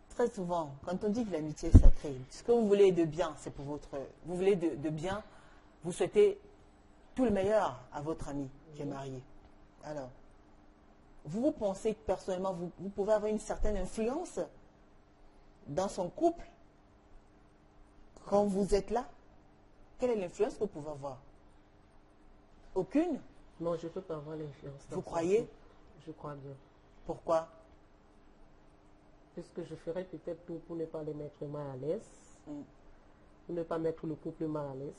Très souvent, quand on dit que l'amitié est sacrée, ce que vous voulez de bien, c'est pour votre... Vous voulez de bien, vous souhaitez tout le meilleur à votre ami qui est marié. Alors, vous pensez que personnellement, vous pouvez avoir une certaine influence dans son couple quand vous êtes là? Quelle est l'influence que vous pouvez avoir? Aucune?
Non, je ne peux pas avoir l'influence.
Vous croyez?
Je crois bien.
Pourquoi?
Puisque je ferai peut-être tout pour ne pas les mettre mal à l'aise, pour ne pas mettre le couple mal à l'aise.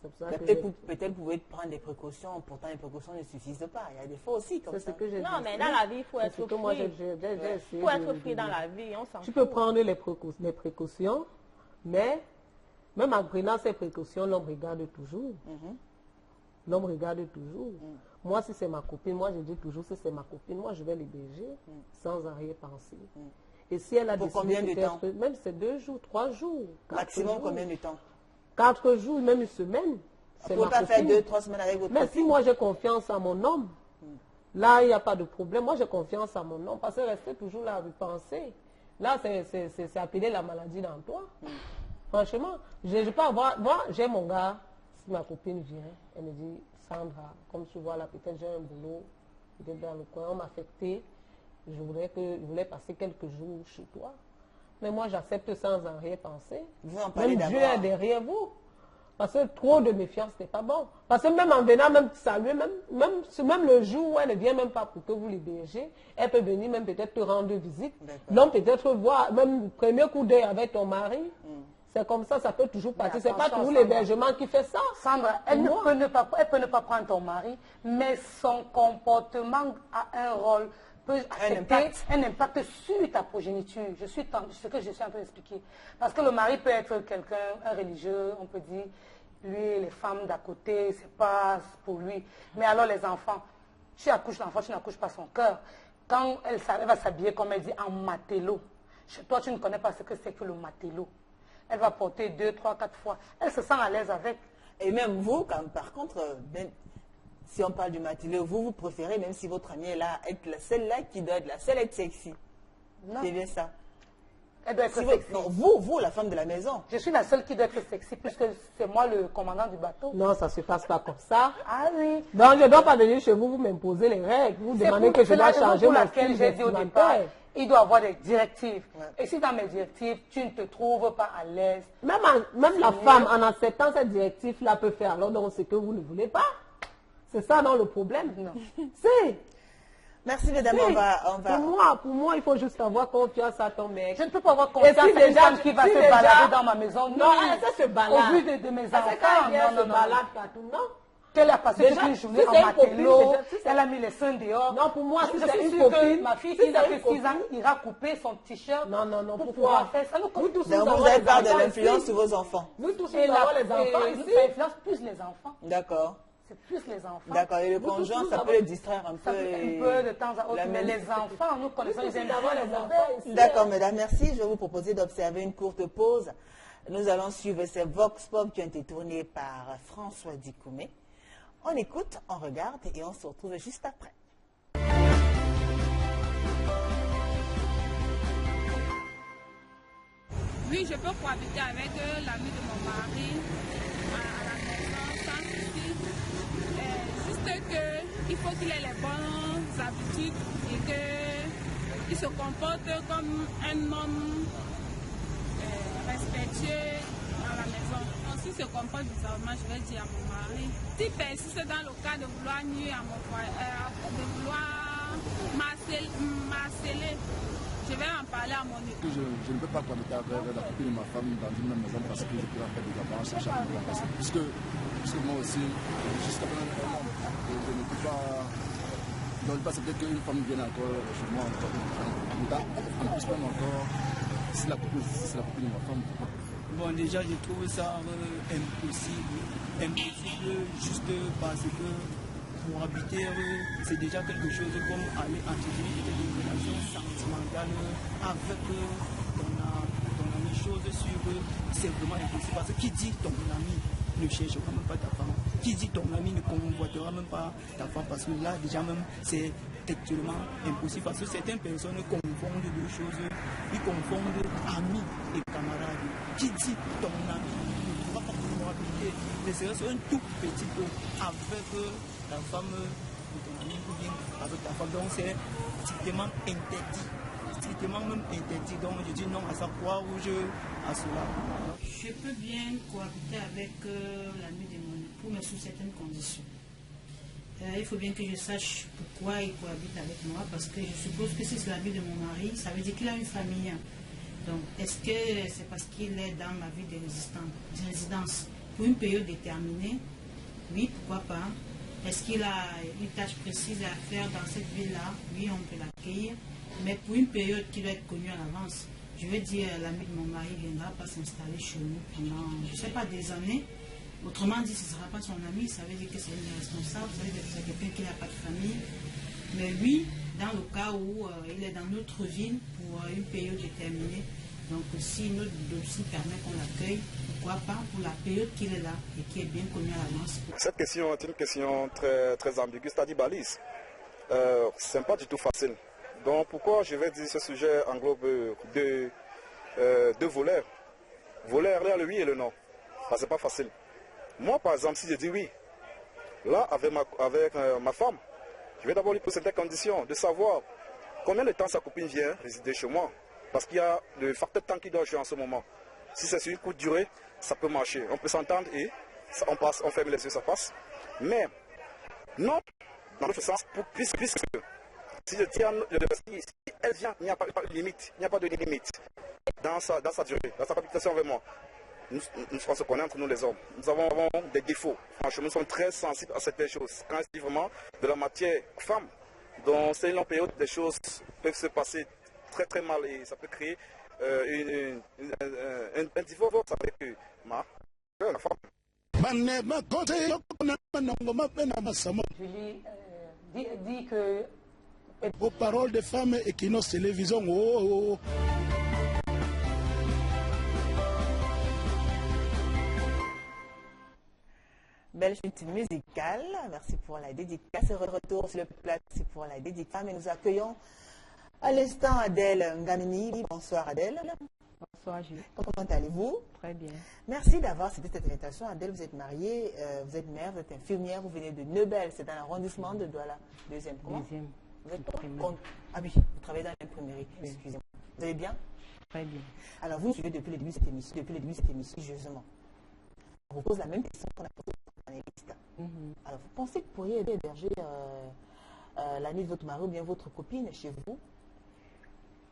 C'est pour ça que
Peut-être vous pouvez prendre des précautions, pourtant les précautions ne suffisent pas. Il y a des fois aussi comme
c'est
ça.
ce que j'ai dit.
Non, mais dans la vie, il faut
C'est
être
ce que moi,
free.
j'ai essayé
Il faut être
de-
free dans la vie, on s'en
Tu
fout.
peux prendre les précautions, mais même en prenant ces précautions, l'homme regarde toujours. L'homme regarde toujours. Moi, si c'est ma copine, moi je dis toujours, si c'est ma copine, moi je vais l'héberger sans arrière-pensée. Et si elle a
Pour
décidé
combien de
peut-être,
temps?
même c'est 2 jours, 3 jours. 4
Maximum
jours,
combien de temps?
4 jours, même une semaine.
Vous
C'est
ne pouvez
ma
pas faire
copine.
2-3 semaines avec votre
Mais si
copine.
moi j'ai confiance à mon homme, là il n'y a pas de problème. Moi j'ai confiance à mon homme parce que rester toujours là à penser. Là, c'est appelé la maladie dans toi. Franchement, je peux avoir... Moi, j'ai mon gars, si ma copine vient, elle me dit, Sandra, comme tu vois là, peut-être j'ai un boulot, peut-être dans le coin, on m'a affecté, je voulais passer quelques jours chez toi. Mais moi, j'accepte sans en rien penser.
Vous en parlez
même Dieu
d'abord.
est derrière vous. Parce que trop de méfiance n'est pas bon. Parce que même en venant, même saluer, même le jour où elle ne vient même pas pour que vous l'hébergez, elle peut venir même peut-être te rendre visite. Donc peut-être voir, même le premier coup d'œil avec ton mari. C'est comme ça peut toujours partir. C'est pas tout l'hébergement qui fait ça.
Sandra, elle peut ne pas prendre ton mari, mais son comportement a un rôle, peut affecter un impact sur ta progéniture. Ce que je suis en train d'expliquer. Parce que le mari peut être quelqu'un, un religieux, on peut dire, lui, les femmes d'à côté, c'est pas pour lui. Mais alors les enfants, tu accouches l'enfant, tu n'accouches pas son cœur. Quand elle va s'habiller, comme elle dit, en matelot. Chez toi, tu ne connais pas ce que c'est que le matelot. Elle va porter 2, 3, 4 fois. Elle se sent à l'aise avec.
Et même vous, par contre, si on parle du matelot, vous préférez, même si votre amie est là, être la seule là qui doit être la seule à être sexy.
Non.
C'est bien ça.
Elle doit être sexy.
Non, vous, la femme de la maison.
Je suis la seule qui doit être sexy, puisque c'est moi le commandant du bateau.
Non, ça ne se passe pas comme ça.
Ah oui.
Donc, je ne dois pas venir chez vous, vous m'imposer les règles. Vous demandez que je dois changer ma style
j'ai dit au départ, il doit avoir des directives. Ouais. Et si dans mes directives, tu ne te trouves pas à l'aise.
Même la femme, en acceptant cette directive-là, peut faire alors donc ce que vous ne voulez pas. C'est ça, non, le problème.
Non.
C'est...
Merci, mesdames. On va...
Pour moi, il faut juste avoir confiance à ton mec.
Je ne peux pas avoir confiance à une femme qui va se balader dans ma maison.
Non, ça se balade.
Au vu de mes enfants.
Non, se balade partout, non.
Elle a passé toute une journée en matelot, elle a mis les seins dehors.
Non, pour moi,
je suis sûre que ma fille qui a fait 6 ans ira couper son t-shirt.
Non,
pour pouvoir faire ça.
Vous avez peur de l'influence sur vos enfants.
Nous tous, nous avons les enfants ici.
Ça influence plus les enfants.
D'accord.
C'est plus les enfants.
D'accord, et le conjoint, ça peut les distraire un peu.
Un peu de temps à autre, mais les enfants, nous connaissons les enfants.
D'accord, mesdames, merci. Je vais vous proposer d'observer une courte pause. Nous allons suivre ces Vox Pop qui ont été tournés par François Dikoumé. On écoute, on regarde et on se retrouve juste après.
Oui, je peux cohabiter avec l'ami de mon mari à la maison sans souci. Juste qu'il faut qu'il ait les bonnes habitudes et qu'il se comporte comme un homme respectueux à la maison. S'il se comporte bizarrement, je vais dire à mon mari. S'il persiste dans le cas de vouloir nuire à mon foyer, de vouloir m'harceler, je vais en parler à mon époux.
Je ne peux pas cohabiter avec la copine de ma femme dans une même maison parce que je pourrais faire des avances à chaque fois. Puisque moi aussi, jusqu'à maintenant, je ne peux pas accepter qu'une femme vienne encore chez moi encore en plus même encore si la copine de ma femme.
Bon, déjà, je trouve ça impossible juste parce que pour habiter, c'est déjà quelque chose comme aller entretenir une relation sentimentale avec ton ami, chose sur c'est vraiment impossible. Parce que qui dit ton ami ne cherchera même pas ta femme, qui dit ton ami ne convoitera même pas ta femme, parce que là, déjà même, c'est actuellement impossible. Parce que certaines personnes confondent deux choses, ils confondent amis et camarades. Qui dit ton ami ne pourra pas pouvoir habiter, ne serait-ce un tout petit peu avec ta femme ou ton ami ou bien avec ta femme. Donc c'est strictement interdit. Strictement même interdit. Donc je dis non à ça, croix rouge à cela.
Je peux bien cohabiter avec l'ami de mon époux, mais sous certaines conditions. Il faut bien que je sache pourquoi il cohabite avec moi, parce que je suppose que si c'est l'ami de mon mari, ça veut dire qu'il a une famille. Donc, est-ce que c'est parce qu'il est dans ma vie de résidence pour une période déterminée? Oui, pourquoi pas. Est-ce qu'il a une tâche précise à faire dans cette ville-là? Oui, on peut l'accueillir. Mais pour une période qui doit être connue à l'avance, je veux dire, l'ami de mon mari ne viendra pas s'installer chez nous pendant, je ne sais pas, des années. Autrement dit, ce ne sera pas son ami, ça veut dire que c'est une responsable, ça veut dire que c'est quelqu'un qui n'a pas de famille. Mais lui, dans le cas où il est dans notre ville pour une période déterminée, donc si notre dossier permet qu'on l'accueille, pourquoi pas pour la période qu'il est là et qui est bien connue à l'avance.
Cette question est une question très ambiguë, c'est-à-dire balise. Ce n'est pas du tout facile
Donc pourquoi je vais dire ce sujet englobe deux voleurs. Voleur, il y a le oui et le non. Ce n'est pas facile. Moi, par exemple, si je dis oui, là, avec ma femme, je vais d'abord lui poser certaines conditions, de savoir combien de temps sa copine vient résider chez moi. Parce qu'il y a le facteur de temps qui doit jouer en ce moment. Si c'est sur une courte durée, ça peut marcher. On peut s'entendre et on passe, on ferme les yeux, ça passe. Mais, non, dans l'autre sens, puisque si je tiens, si elle vient, il n'y a pas de limite. Il n'y a pas de limite dans sa durée, dans sa cohabitation avec moi. Nous se connaître entre nous les hommes. Nous avons des défauts. Franchement, nous sommes très sensibles à certaines choses. Quand c'est vraiment de la matière femme, dans ces longues périodes, des choses peuvent se passer très très mal et ça peut créer un divorce avec ma femme.
Julie dit que...
Aux paroles des femmes et qui nos télévisions.
Belle chute musicale, merci pour la dédicace. Retour sur le plat, merci pour la dédicace. Et nous accueillons à l'instant Adèle Ngamini. Bonsoir Adèle.
Bonsoir Julie.
Comment allez-vous?
Très bien.
Merci d'avoir accepté cette invitation. Adèle, vous êtes mariée, vous êtes mère, vous êtes infirmière, vous venez de Neubel, c'est dans l'arrondissement de Douala. Deuxième.
Deuxième.
Vous êtes ah oui, vous travaillez dans l'imprimerie, oui. Excusez-moi. Vous allez bien?
Très bien.
Alors vous suivez depuis le début de cette émission, religieusement. On vous pose la même question qu'on a posée aux panélistes. Alors vous pensez que vous pourriez héberger la nuit de votre mari ou bien votre copine chez vous?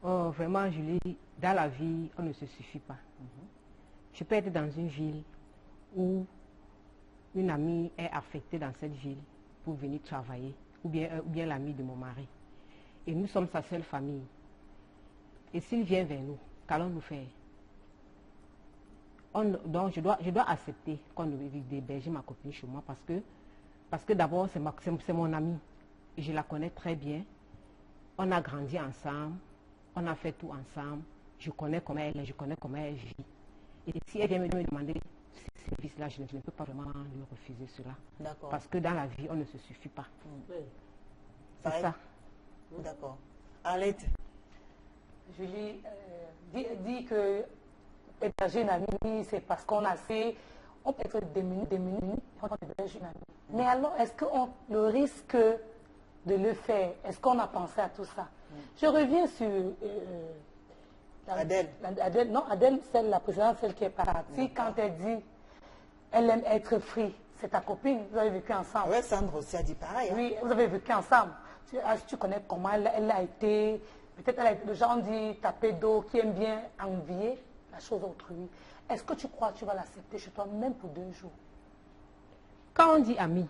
Oh, vraiment Julie, dans la vie, on ne se suffit pas. Je peux être dans une ville où une amie est affectée dans cette ville pour venir travailler. Ou bien l'ami de mon mari. Et nous sommes sa seule famille. Et s'il vient vers nous, qu'allons-nous faire? Donc je dois accepter qu'on héberge ma copine chez moi parce que d'abord c'est mon amie. Et je la connais très bien. On a grandi ensemble. On a fait tout ensemble. Je connais comment elle est, je connais comment elle vit. Et si elle vient me demander ces services-là, je ne peux pas vraiment lui refuser cela. Parce que dans la vie, on ne se suffit pas. C'est ça.
D'accord. Arlette.
Julie dit que héberger une amie, c'est parce qu'on a fait, on peut être démuni, on héberge une amie. Mais alors, est-ce qu'on le risque de le faire? Est-ce qu'on a pensé à tout ça? Je reviens sur
Adèle.
Adèle, la présidente, celle qui est partie, quand elle dit elle aime être free. C'est ta copine, vous avez vécu ensemble.
Oui, Sandra aussi a dit pareil. Hein?
Oui, vous avez vécu ensemble. Tu connais comment elle a été, peut-être elle a été le genre dit tapé d'eau, qui aime bien envier la chose autrui. Est-ce que tu crois que tu vas l'accepter chez toi, même pour 2 jours?
Quand on dit ami,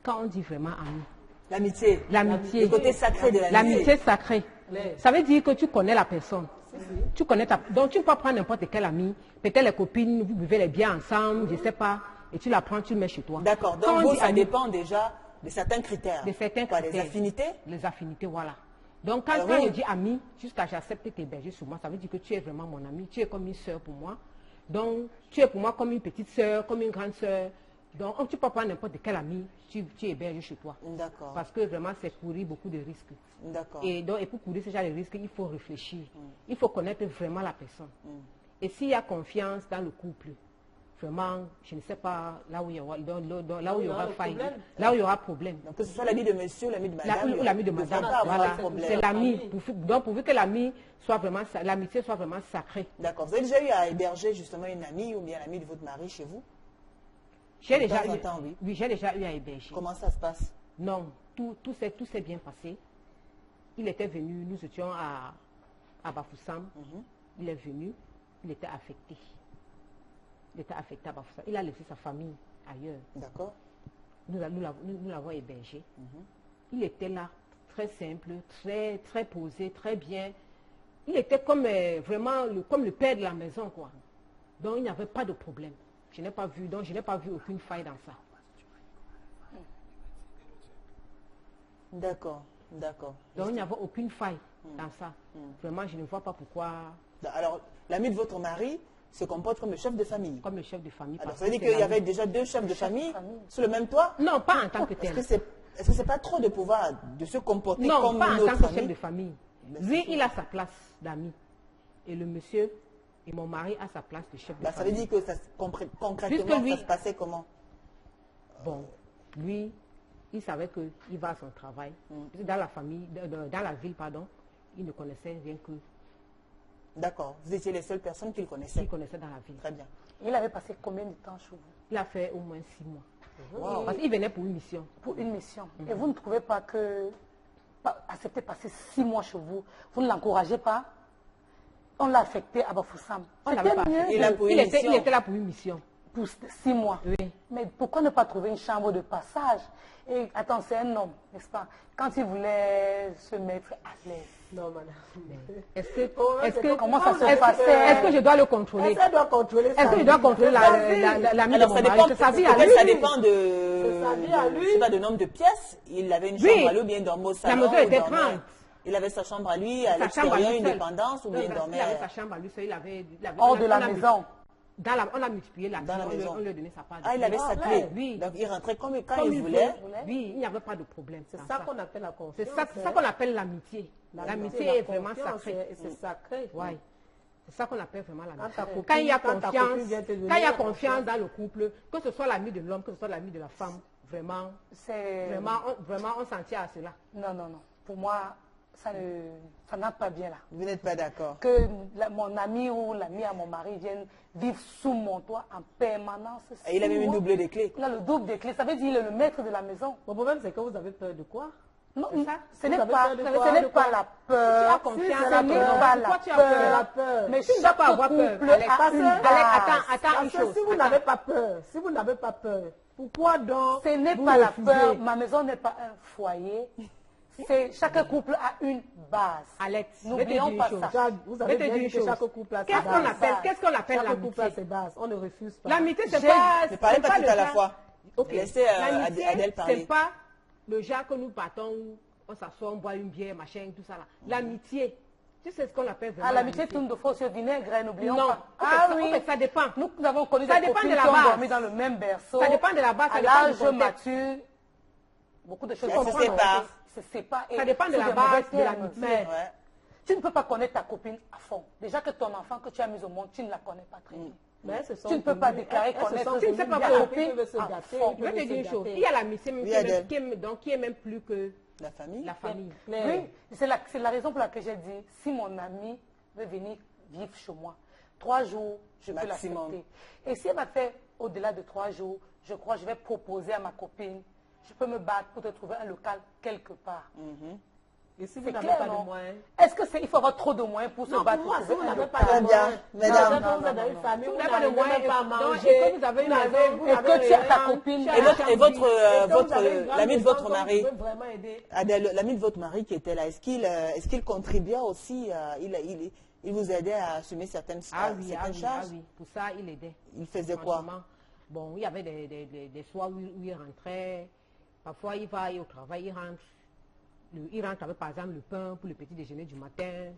quand on dit vraiment ami,
l'amitié.
L'amitié.
Le côté sacré de l'amitié.
L'amitié sacrée. Ça veut dire que tu connais la personne. Tu connais donc tu ne peux pas prendre n'importe quel ami. Peut-être les copines, vous buvez les biens ensemble, je ne sais pas, et tu la prends, tu le mets chez toi.
D'accord. Donc vous, ça dépend déjà de certains critères.
De certains critères.
Les affinités?
Les affinités, voilà. Donc quand je dis ami, jusqu'à j'accepte t'héberger sur moi, ça veut dire que tu es vraiment mon ami, tu es comme une soeur pour moi. Donc tu es pour moi comme une petite soeur, comme une grande soeur. Donc tu ne peux pas prendre n'importe quel ami, tu héberges chez toi.
D'accord.
Parce que vraiment c'est courir beaucoup de risques.
D'accord.
Et pour courir ce genre de risques, il faut réfléchir. Il faut connaître vraiment la personne. Et s'il y a confiance dans le couple, vraiment, je ne sais pas là où il y aura, là où il y aura faille, là où il y aura problème.
Donc que ce soit l'ami de monsieur, l'ami de madame.
Ou l'ami de madame, voilà. C'est l'ami. Donc pourvu que l'ami soit vraiment, l'amitié soit vraiment sacrée.
D'accord. Vous avez déjà eu à héberger justement une amie ou bien l'ami de votre mari chez vous?
J'ai déjà eu à héberger.
Comment ça se passe?
Non, tout s'est bien passé. Il était venu, nous étions à Bafoussam. Il est venu, il était affecté. Il était affecté à Bafoussam. Il a laissé sa famille ailleurs.
D'accord.
Nous l'avons hébergé. Il était là, très simple, très, très posé, très bien. Il était comme vraiment comme le père de la maison, quoi. Donc il n'y avait pas de problème. Je n'ai pas vu aucune faille dans ça.
D'accord, d'accord.
Donc il n'y avait aucune faille dans ça. Vraiment, je ne vois pas pourquoi.
Alors, l'ami de votre mari se comporte comme le chef de famille.
Comme le chef de famille.
Alors, ça veut dire qu'il y avait déjà 2 chefs de famille sur le même toit?
Non, pas en tant que tel.
Est-ce que Est-ce que c'est pas trop de pouvoir de se comporter
Non,
comme
pas en
notre
tant que chef
famille?
de famille.
Ben,
Lui,
c'est
il a sa place d'ami. Et le monsieur et mon mari a sa place de chef de
Bah, ça veut
famille.
dire que concrètement,
Puisque lui-
ça se passait comment?
Bon, lui, il savait qu'il va à son travail. Dans la famille, dans la ville, pardon, il ne connaissait rien que
D'accord. Vous étiez les seules personnes qu'il connaissait.
qu'il connaissait dans la ville.
Très bien.
Il avait passé combien de temps chez vous?
Il a fait au moins 6 mois.
Wow.
Parce qu'il venait pour une mission.
Pour une mission. Et vous ne trouvez pas que accepter passer 6 mois chez vous, vous ne l'encouragez pas? On l'a affecté à Bafoussam.
On l'avait pas
mieux
fait.
Il a pour une
Il était
mission.
là pour une mission.
pour 6 mois.
Oui.
Mais pourquoi ne pas trouver une chambre de passage? Et attends, c'est un homme, n'est-ce pas? Quand il voulait se mettre à l'aise.
Non, madame. Est-ce que
Comment ça se
est-ce
passait?
est-ce que je dois le contrôler?
Elle doit contrôler
Est-ce que je dois contrôler l'ami de
Alors,
mon
ça
mari?
dépend,
C'est sa vie à
peut-être
lui.
ça dépend de,
C'est sa vie à lui.
je sais pas, de nombre de pièces. Il avait une
Oui.
chambre à lui ou bien il dormait au salon.
maison
ou
était
dormait-
grande.
Il avait sa chambre à lui, à
Sa chambre à
l'extérieur,
lui
une
seul.
dépendance ou bien il
Il
dormait.
avait sa chambre à lui seul. Il avait
Hors de
on
la
a
maison.
on a multiplié la
Dans la maison.
on lui a donné sa part. de
Ah, il avait sa
clé.
clé.
Oui.
Donc il rentrait quand
Comme
il voulait.
Oui, il n'y avait pas de problème.
C'est
dans
ça qu'on appelle la confiance.
C'est ça qu'on appelle l'amitié. L'amitié est vraiment sacrée.
Et c'est sacré.
Ouais. C'est ça qu'on appelle vraiment
Quand
l'amitié.
ta copine-
Quand il y a
quand ta
confiance,
copine vient te donner
quand il y a
la
confiance dans le couple, que ce soit l'ami de l'homme, que ce soit l'ami de la femme, vraiment,
C'est...
vraiment, on s'en tient à cela.
Non, non, non. Pour moi, ça n'a pas bien là.
Vous n'êtes pas d'accord.
Que mon ami ou l'ami à mon mari vienne vivre sous mon toit en permanence.
Et il avait
6
une
mois.
double des clés.
Il a le double des clés. Ça veut dire qu'il est le maître de la maison.
Le problème, c'est que vous avez peur de quoi?
Non,
C'est ça.
ce n'est
Vous avez
pas,
peur de
ce
quoi?
n'est
De
pas
quoi?
la peur.
Tu as confiance
Ce
en
n'est
toi.
pas
Pourquoi
la
tu as peur?
La
peur.
peur.
Mais
Tu ne dois
chaque
pas avoir peur.
couple
Alex,
a une base.
attends une
Parce que
chose.
si vous n'avez pas peur, pourquoi donc
Ce n'est
vous
pas la
refusez?
peur. Ma maison n'est pas un foyer. Chaque couple a une base.
Alex, je vais te
N'oublions
dire une
pas
chose.
ça.
Vous avez
Je vais te
bien
dire
dit
une
que
chose.
chaque couple a ses
Qu'est-ce qu'on
bases.
appelle
Chaque couple a
l'amitié?
ses bases. On ne refuse pas.
L'amitié, c'est
J'ai-
pas...
Ne parlez
c'est
pas tout
le
à la
genre-
fois.
Ok.
Laissez
L'amitié,
Adèle parler.
c'est pas le genre que nous partons, on s'assoit, on boit une bière, machin, tout ça là. L'amitié, tu sais ce qu'on appelle vraiment
L'amitié tourne de fausse au vinaigre, n'oublions
Non.
pas.
Ah oui. Ça dépend.
Nous avons connu
Ça
des
dépend
copines
de la
qui ont
base.
dormi dans le même berceau.
Ça dépend de la base, ça
À
dépend du
l'âge
contexte.
mature, beaucoup de choses
Elles se séparent.
se séparent.
Ça dépend de
sous
la
des
base
mauvais
de
termes.
l'amitié.
Mais
Ouais.
tu ne peux pas connaître ta copine à fond. Déjà que ton enfant que tu as mis au monde, tu ne la connais pas très bien.
Mais ce sont
Tu ne peux pas
connues.
déclarer
Elles se
connaître
sont
Tu ne sais
connues.
pas
Il y a
pourquoi.
des copines qui peuvent se
Ah,
gâter,
fond.
qui
Je vais te
peuvent
dire une
se
chose.
gâter.
Il y a l'amitié même
Oui,
qui est
Adèle.
qui est même plus que
La famille.
la famille.
Oui, c'est la raison pour laquelle j'ai dit, si mon ami veut venir vivre chez moi, 3 jours, je peux
Maximum.
l'accepter. Et si elle va faire au-delà de 3 jours, je crois que je vais proposer à ma copine, je peux me battre pour te trouver un local quelque part.
Et si vous
C'est
n'avez
clair,
pas
non?
de moyens?
Est-ce que il faut avoir trop de moyens pour se
Non,
battre
pour moi,
pour
si vous
trouver un
n'avez pas
local?
de
Très bien,
moyens,
mesdames.
quand vous êtes dans une famille,
Vous
vous
n'avez pas de
n'arrivez
moyens
même pas à
donc,
manger.
et que vous avez une maison,
Et que tu as ta copine.
Et l'ami de votre mari,
peut vraiment aider.
Adèle, l'ami de votre mari qui était là, est-ce qu'il contribuait aussi, il vous aidait à assumer certaines charges?
oui. Pour ça, il aidait.
Il faisait quoi?
Franchement, bon, il y avait des soirs où il rentrait. Parfois, il va au travail, il rentre. Il rentre avec, par exemple, le pain pour le petit déjeuner du matin.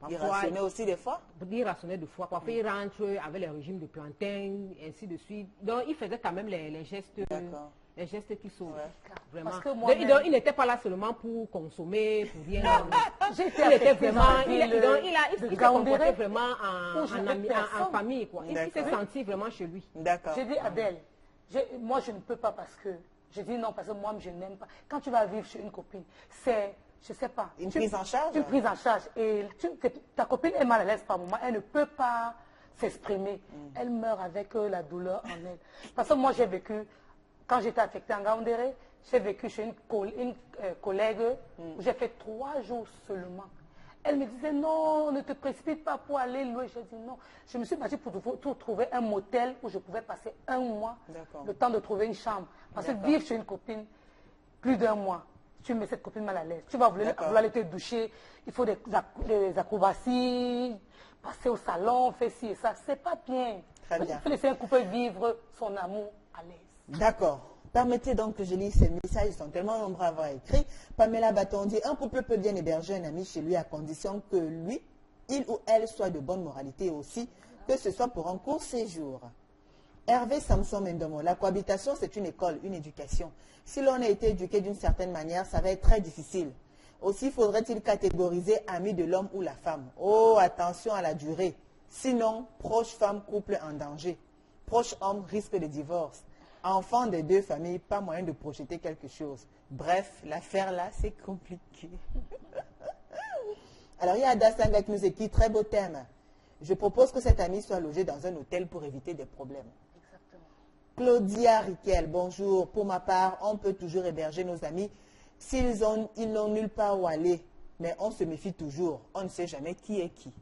Il
Parfois,
rationnait aussi des fois?
il rationnait deux fois. Parfois, il rentre avec le régime de plantain, ainsi de suite. Donc, il faisait quand même les gestes qui sauvent.
Ouais.
Vraiment.
Parce que moi-même-
Donc, il n'était pas là seulement pour consommer, pour rien.
J'ai été
Il était
affectée
vraiment,
dans la
il
ville
s'est
de
comporté
Gaoundéré,
vraiment
où j'avais
en
personne.
famille, quoi. Il s'est
D'accord.
senti vraiment chez lui.
D'accord.
J'ai dit, Adèle, moi je ne peux pas parce que, j'ai dit non parce que moi je n'aime pas. Quand tu vas vivre chez une copine, c'est, je sais pas.
Une prise en charge?
Une prise en charge. Et ta copine est mal à l'aise par moment, elle ne peut pas s'exprimer. Elle meurt avec la douleur en elle. Parce que moi j'ai vécu, quand j'étais affectée en Gaoundéré, j'ai vécu chez une collègue où j'ai fait 3 jours seulement. Elle me disait non, ne te précipite pas pour aller louer. Je dis non. Je me suis battue pour trouver un motel où je pouvais passer 1 mois,
D'accord.
le temps de trouver une chambre. Parce que vivre chez une copine plus d'1 mois, tu mets cette copine mal à l'aise. Tu vas vouloir aller te doucher, il faut des acrobaties, passer au salon, faire ci et ça. C'est pas bien.
Très bien.
Il faut laisser un couple vivre son amour à l'aise.
D'accord. Permettez donc que je lise ces messages, ils sont tellement nombreux à avoir écrit. Pamela Baton dit, un couple peut bien héberger un ami chez lui à condition que lui, il ou elle soit de bonne moralité aussi, que ce soit pour un court séjour. Hervé Samson Mendomo, la cohabitation, c'est une école, une éducation. Si l'on a été éduqué d'une certaine manière, ça va être très difficile. Aussi, faudrait-il catégoriser ami de l'homme ou la femme. Oh, attention à la durée. Sinon, proche femme, couple en danger. Proche homme, risque de divorce. Enfant des deux familles, pas moyen de projeter quelque chose. Bref, l'affaire là, c'est compliqué. Alors, il y a Adasanga qui nous écrit, très beau thème. Je propose que cet ami soit logé dans un hôtel pour éviter des problèmes.
Exactement.
Claudia Riquel, bonjour. Pour ma part, on peut toujours héberger nos amis s'ils n'ont nulle part où aller. Mais on se méfie toujours. On ne sait jamais qui est qui.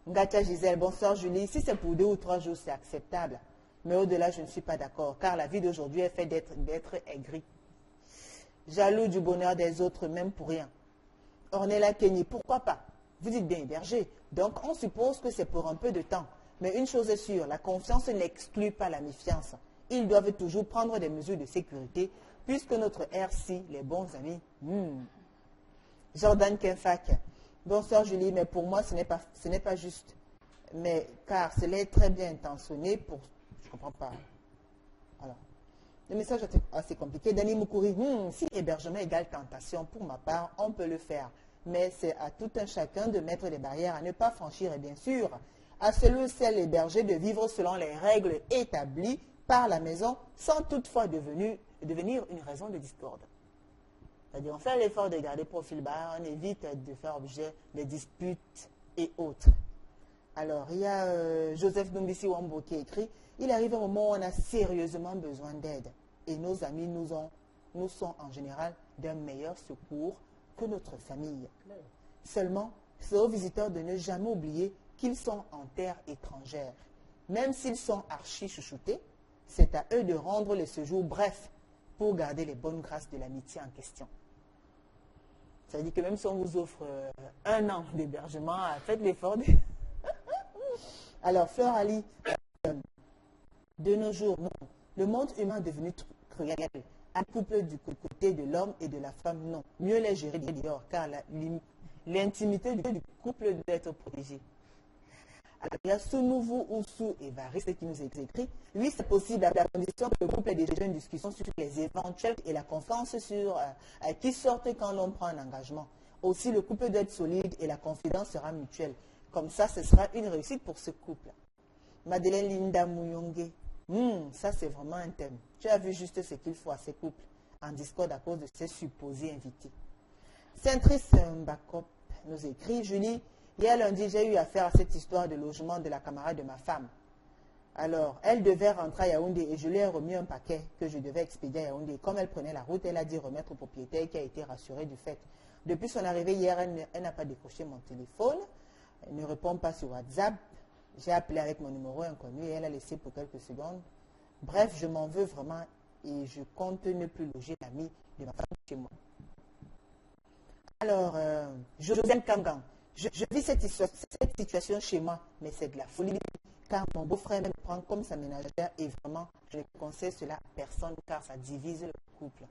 Ngatia Gisèle, bonsoir Julie. Si c'est pour 2 ou 3 jours, c'est acceptable. Mais au-delà, je ne suis pas d'accord. Car la vie d'aujourd'hui est faite d'être aigri. Jaloux du bonheur des autres, même pour rien. Ornella Kenny, pourquoi pas? Vous dites bien héberger. Donc, on suppose que c'est pour un peu de temps. Mais une chose est sûre, la confiance n'exclut pas la méfiance. Ils doivent toujours prendre des mesures de sécurité, puisque notre RC, les bons amis. Jordan Kenfak, bonsoir Julie, mais pour moi, ce n'est pas juste. Mais car cela est très bien intentionné pour... Je ne comprends pas. Alors, le message est assez compliqué. Dani Moukouri, si hébergement égale tentation, pour ma part, on peut le faire. Mais c'est à tout un chacun de mettre des barrières à ne pas franchir. Et bien sûr, à celui ou celle hébergé de vivre selon les règles établies par la maison, sans toutefois devenir une raison de discorde. C'est-à-dire, on fait l'effort de garder profil bas, on évite de faire objet de disputes et autres. Alors, il y a Joseph Numbisi Wambo qui écrit, il arrive un moment où on a sérieusement besoin d'aide. Et nos amis nous sont en général d'un meilleur secours que notre famille. Seulement, c'est aux visiteurs de ne jamais oublier qu'ils sont en terre étrangère. Même s'ils sont archi-chouchoutés, c'est à eux de rendre le séjour bref pour garder les bonnes grâces de l'amitié en question. Ça veut dire que même si on vous offre 1 an d'hébergement, faites l'effort de... Alors, Fleur Ali, de nos jours, non. Le monde humain est devenu cruel. Un couple du côté de l'homme et de la femme, non. Mieux les gérer dehors, car l'intimité du couple doit être protégée. Alors, il y a Sounouvu Oussou Evariste qui nous écrit. Oui, c'est possible à la condition que le couple ait déjà une discussion sur les éventuels et la confiance sur qui sortent quand l'on prend un engagement. Aussi, le couple doit être solide et la confidence sera mutuelle. Comme ça, ce sera une réussite pour ce couple. Madeleine Linda Mouyongue. Ça, c'est vraiment un thème. Tu as vu juste ce qu'il faut à ces couples en discorde à cause de ces supposés invités. Saint-Trice Mbakop nous écrit, Julie, hier lundi, j'ai eu affaire à cette histoire de logement de la camarade de ma femme. Alors, elle devait rentrer à Yaoundé et je lui ai remis un paquet que je devais expédier à Yaoundé. Comme elle prenait la route, elle a dit remettre au propriétaire qui a été rassuré du fait. Depuis son arrivée hier, elle n'a pas décroché mon téléphone. Elle ne répond pas sur WhatsApp. J'ai appelé avec mon numéro inconnu et elle a laissé pour quelques secondes. Bref, je m'en veux vraiment et je compte ne plus loger l'ami de ma femme chez moi. Alors, Josène Kangan, je vis cette situation chez moi, mais c'est de la folie, car mon beau-frère me prend comme sa ménagère et vraiment, je ne conseille cela à personne car ça divise le couple.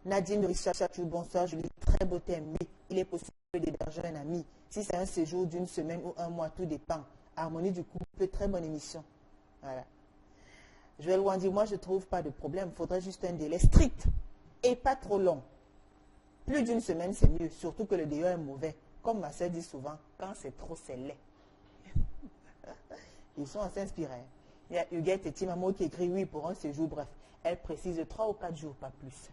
Nadine de Richard Chatou, bonsoir, je lis très beau thème. Oui, il est possible d'héberger un ami. Si c'est un séjour d'une semaine ou un mois, tout dépend. Harmonie du couple, très bonne émission. Voilà. Joël Wandi, moi je ne trouve pas de problème. Il faudrait juste un délai strict et pas trop long. Plus d'une semaine, c'est mieux, surtout que le délai est mauvais. Comme ma soeur dit souvent, quand c'est trop, c'est laid. Ils sont assez inspirés. Il y a Huguette et Timamo qui écrit oui pour un séjour bref. Elle précise 3 ou 4 jours, pas plus.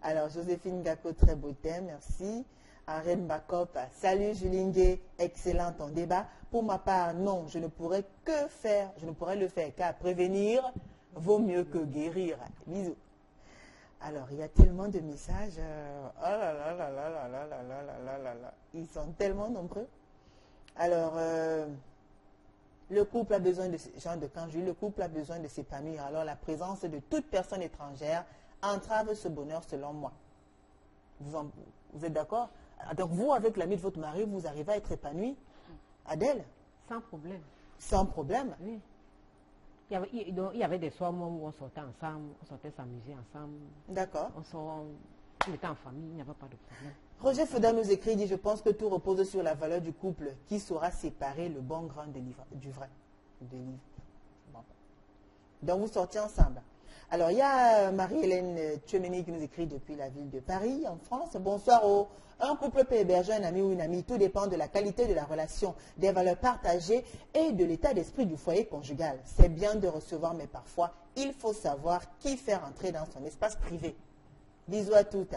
Alors, Joséphine Gako, très beau thème, merci. Arène Bakop, salut Julingue, excellent ton débat. Pour ma part, non, je ne pourrais le faire, car prévenir vaut mieux que guérir. Bisous. Alors, il y a tellement de messages. Oh là là là là là là là là là là là. Ils sont tellement nombreux. Alors, le couple a besoin de Jean de Canju, le couple a besoin de s'épanouir. Alors, la présence de toute personne étrangère entrave ce bonheur selon moi. Vous êtes d'accord? Donc, vous, avec l'ami de votre mari, vous arrivez à être épanoui? Adèle?
Sans problème.
Sans problème?
Oui. Il y avait des soirs où on sortait ensemble, on sortait s'amuser ensemble.
D'accord.
On était en famille, il n'y avait pas de problème.
Roger Fouda nous écrit, dit, je pense que tout repose sur la valeur du couple qui saura séparer le bon grain du vrai. Bon. Donc vous sortez ensemble. Alors il y a Marie-Hélène Tchemeni qui nous écrit depuis la ville de Paris, en France. Bonsoir. Un couple peut héberger un ami ou une amie. Tout dépend de la qualité de la relation, des valeurs partagées et de l'état d'esprit du foyer conjugal. C'est bien de recevoir, mais parfois, il faut savoir qui faire entrer dans son espace privé. Bisous à toutes.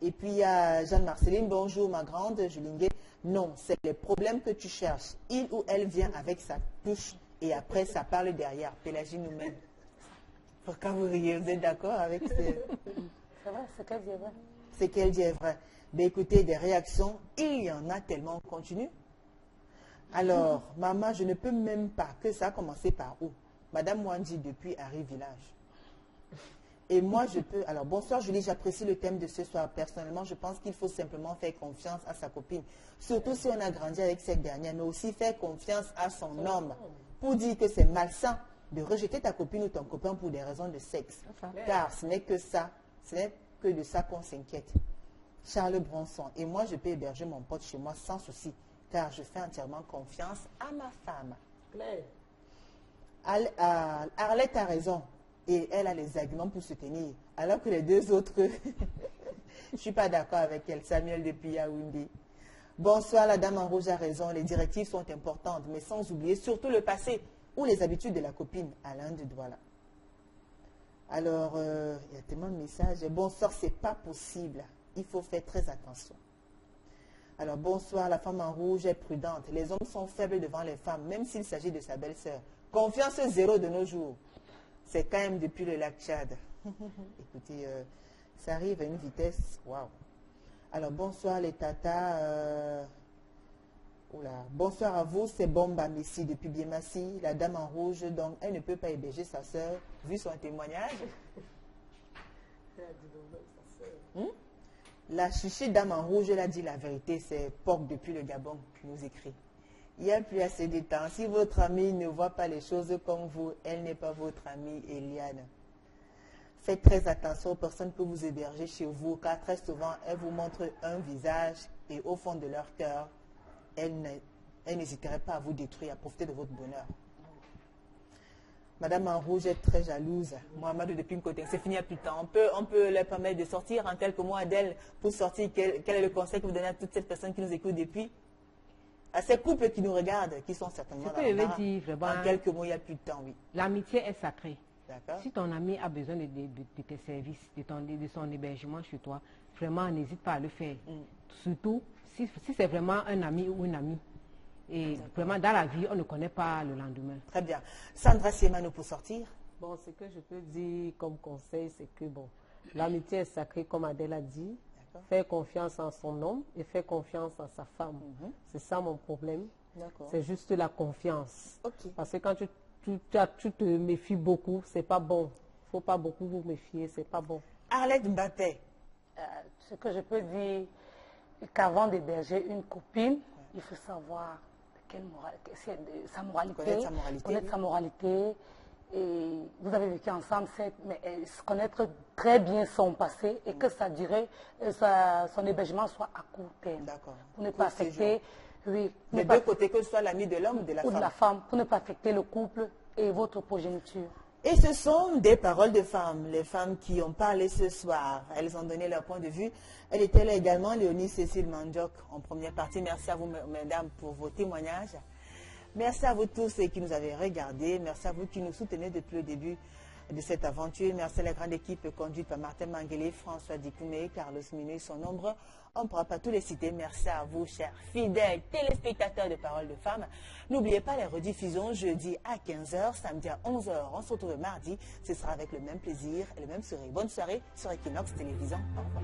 Et puis il y a Jeanne-Marceline, bonjour ma grande, Julingue. Non, c'est le problème que tu cherches. Il ou elle vient avec sa touche et après ça parle derrière. Pélagie nous mène. Pourquoi vous riez? Vous êtes d'accord avec ce...
C'est vrai, ce qu'elle dit est vrai.
Ce qu'elle dit est vrai. Mais écoutez, des réactions, il y en a tellement. On continue. Alors, maman, je ne peux même pas. Que ça a commencé par où? Madame Wandi depuis Harry Village. Et moi, je peux... Alors, bonsoir Julie, j'apprécie le thème de ce soir. Personnellement, je pense qu'il faut simplement faire confiance à sa copine. Surtout si on a grandi avec cette dernière, mais aussi faire confiance à son homme. Pour dire que c'est malsain de rejeter ta copine ou ton copain pour des raisons de sexe. Car ce n'est que ça, ce n'est que de ça qu'on s'inquiète. Charles Bronson. Et moi, je peux héberger mon pote chez moi sans souci, car je fais entièrement confiance à ma femme. Arlette a raison. Et elle a les arguments pour se tenir. Alors que les deux autres, je ne suis pas d'accord avec elle. Samuel depuis Yaoundé. Bonsoir, la dame en rouge a raison. Les directives sont importantes, mais sans oublier surtout le passé ou les habitudes de la copine. Alain de Douala. Alors, il y a tellement de messages. Bonsoir, c'est pas possible. Il faut faire très attention. Alors, bonsoir, la femme en rouge est prudente. Les hommes sont faibles devant les femmes, même s'il s'agit de sa belle-sœur. Confiance zéro de nos jours. C'est quand même depuis le lac Tchad. Écoutez, ça arrive à une vitesse. Waouh. Alors, bonsoir les tatas. Oula. Bonsoir à vous, c'est Bomba Messi depuis Biemassi, la dame en rouge. Donc, elle ne peut pas héberger sa sœur, vu son témoignage. La chichi dame en rouge, elle a dit la vérité. C'est Porc depuis le Gabon qui nous écrit. Il n'y a plus assez de temps. Si votre amie ne voit pas les choses comme vous, elle n'est pas votre amie, Eliane. Faites très attention aux personnes que vous hébergez chez vous, car très souvent, elles vous montrent un visage et au fond de leur cœur, elles n'hésiteraient pas à vous détruire, à profiter de votre bonheur. Madame en rouge est très jalouse. Mohamed depuis une côté, c'est fini à plus de temps. On peut leur permettre de sortir en quelques mois d'elle pour sortir. Quel est le conseil que vous donnez à toutes ces personnes qui nous écoutent depuis? À ces couples qui nous regardent, qui sont certainement dans en quelques mots, il n'y a plus de temps, oui.
L'amitié est sacrée.
Si
ton ami a besoin de tes services, de son hébergement chez toi, vraiment, n'hésite pas à le faire. Surtout, si c'est vraiment un ami ou une amie. Et vraiment, dans la vie, on ne connaît pas le lendemain.
Très bien. Sandra Siemano pour sortir.
Bon, ce que je peux dire comme conseil, c'est que, bon, l'amitié est sacrée, comme Adèle a dit. Faire confiance en son homme et faire confiance en sa femme. C'est ça mon problème. C'est juste la confiance. Parce que quand tu te méfies beaucoup, c'est pas bon. Il ne faut pas beaucoup vous méfier, c'est pas bon.
Arlette Mbappé.
Ce que je peux dire, qu'avant d'héberger une copine, il faut savoir sa moralité, connaître sa moralité. Et vous avez vécu ensemble, mais connaître très bien son passé et que ça dirait, son hébergement soit à court terme.
D'accord.
Pour ne pas affecter,
les deux côtés, que ce soit l'ami de l'homme ou de la femme.
Ou de la femme, pour ne pas affecter le couple et votre progéniture.
Et ce sont des paroles de femmes, les femmes qui ont parlé ce soir. Elles ont donné leur point de vue. Elle était là également, Léonie Cécile Mandjok, en première partie. Merci à vous, mesdames, pour vos témoignages. Merci à vous tous qui nous avez regardés. Merci à vous qui nous soutenez depuis le début de cette aventure. Merci à la grande équipe conduite par Martin Manguélé, François Dikoumé, Carlos Miné, son nombre. On ne pourra pas tous les citer. Merci à vous, chers fidèles téléspectateurs de Paroles de Femmes. N'oubliez pas les rediffusions jeudi à 15h, samedi à 11h. On se retrouve mardi. Ce sera avec le même plaisir et le même sourire. Bonne soirée sur Equinox Télévision. Au revoir.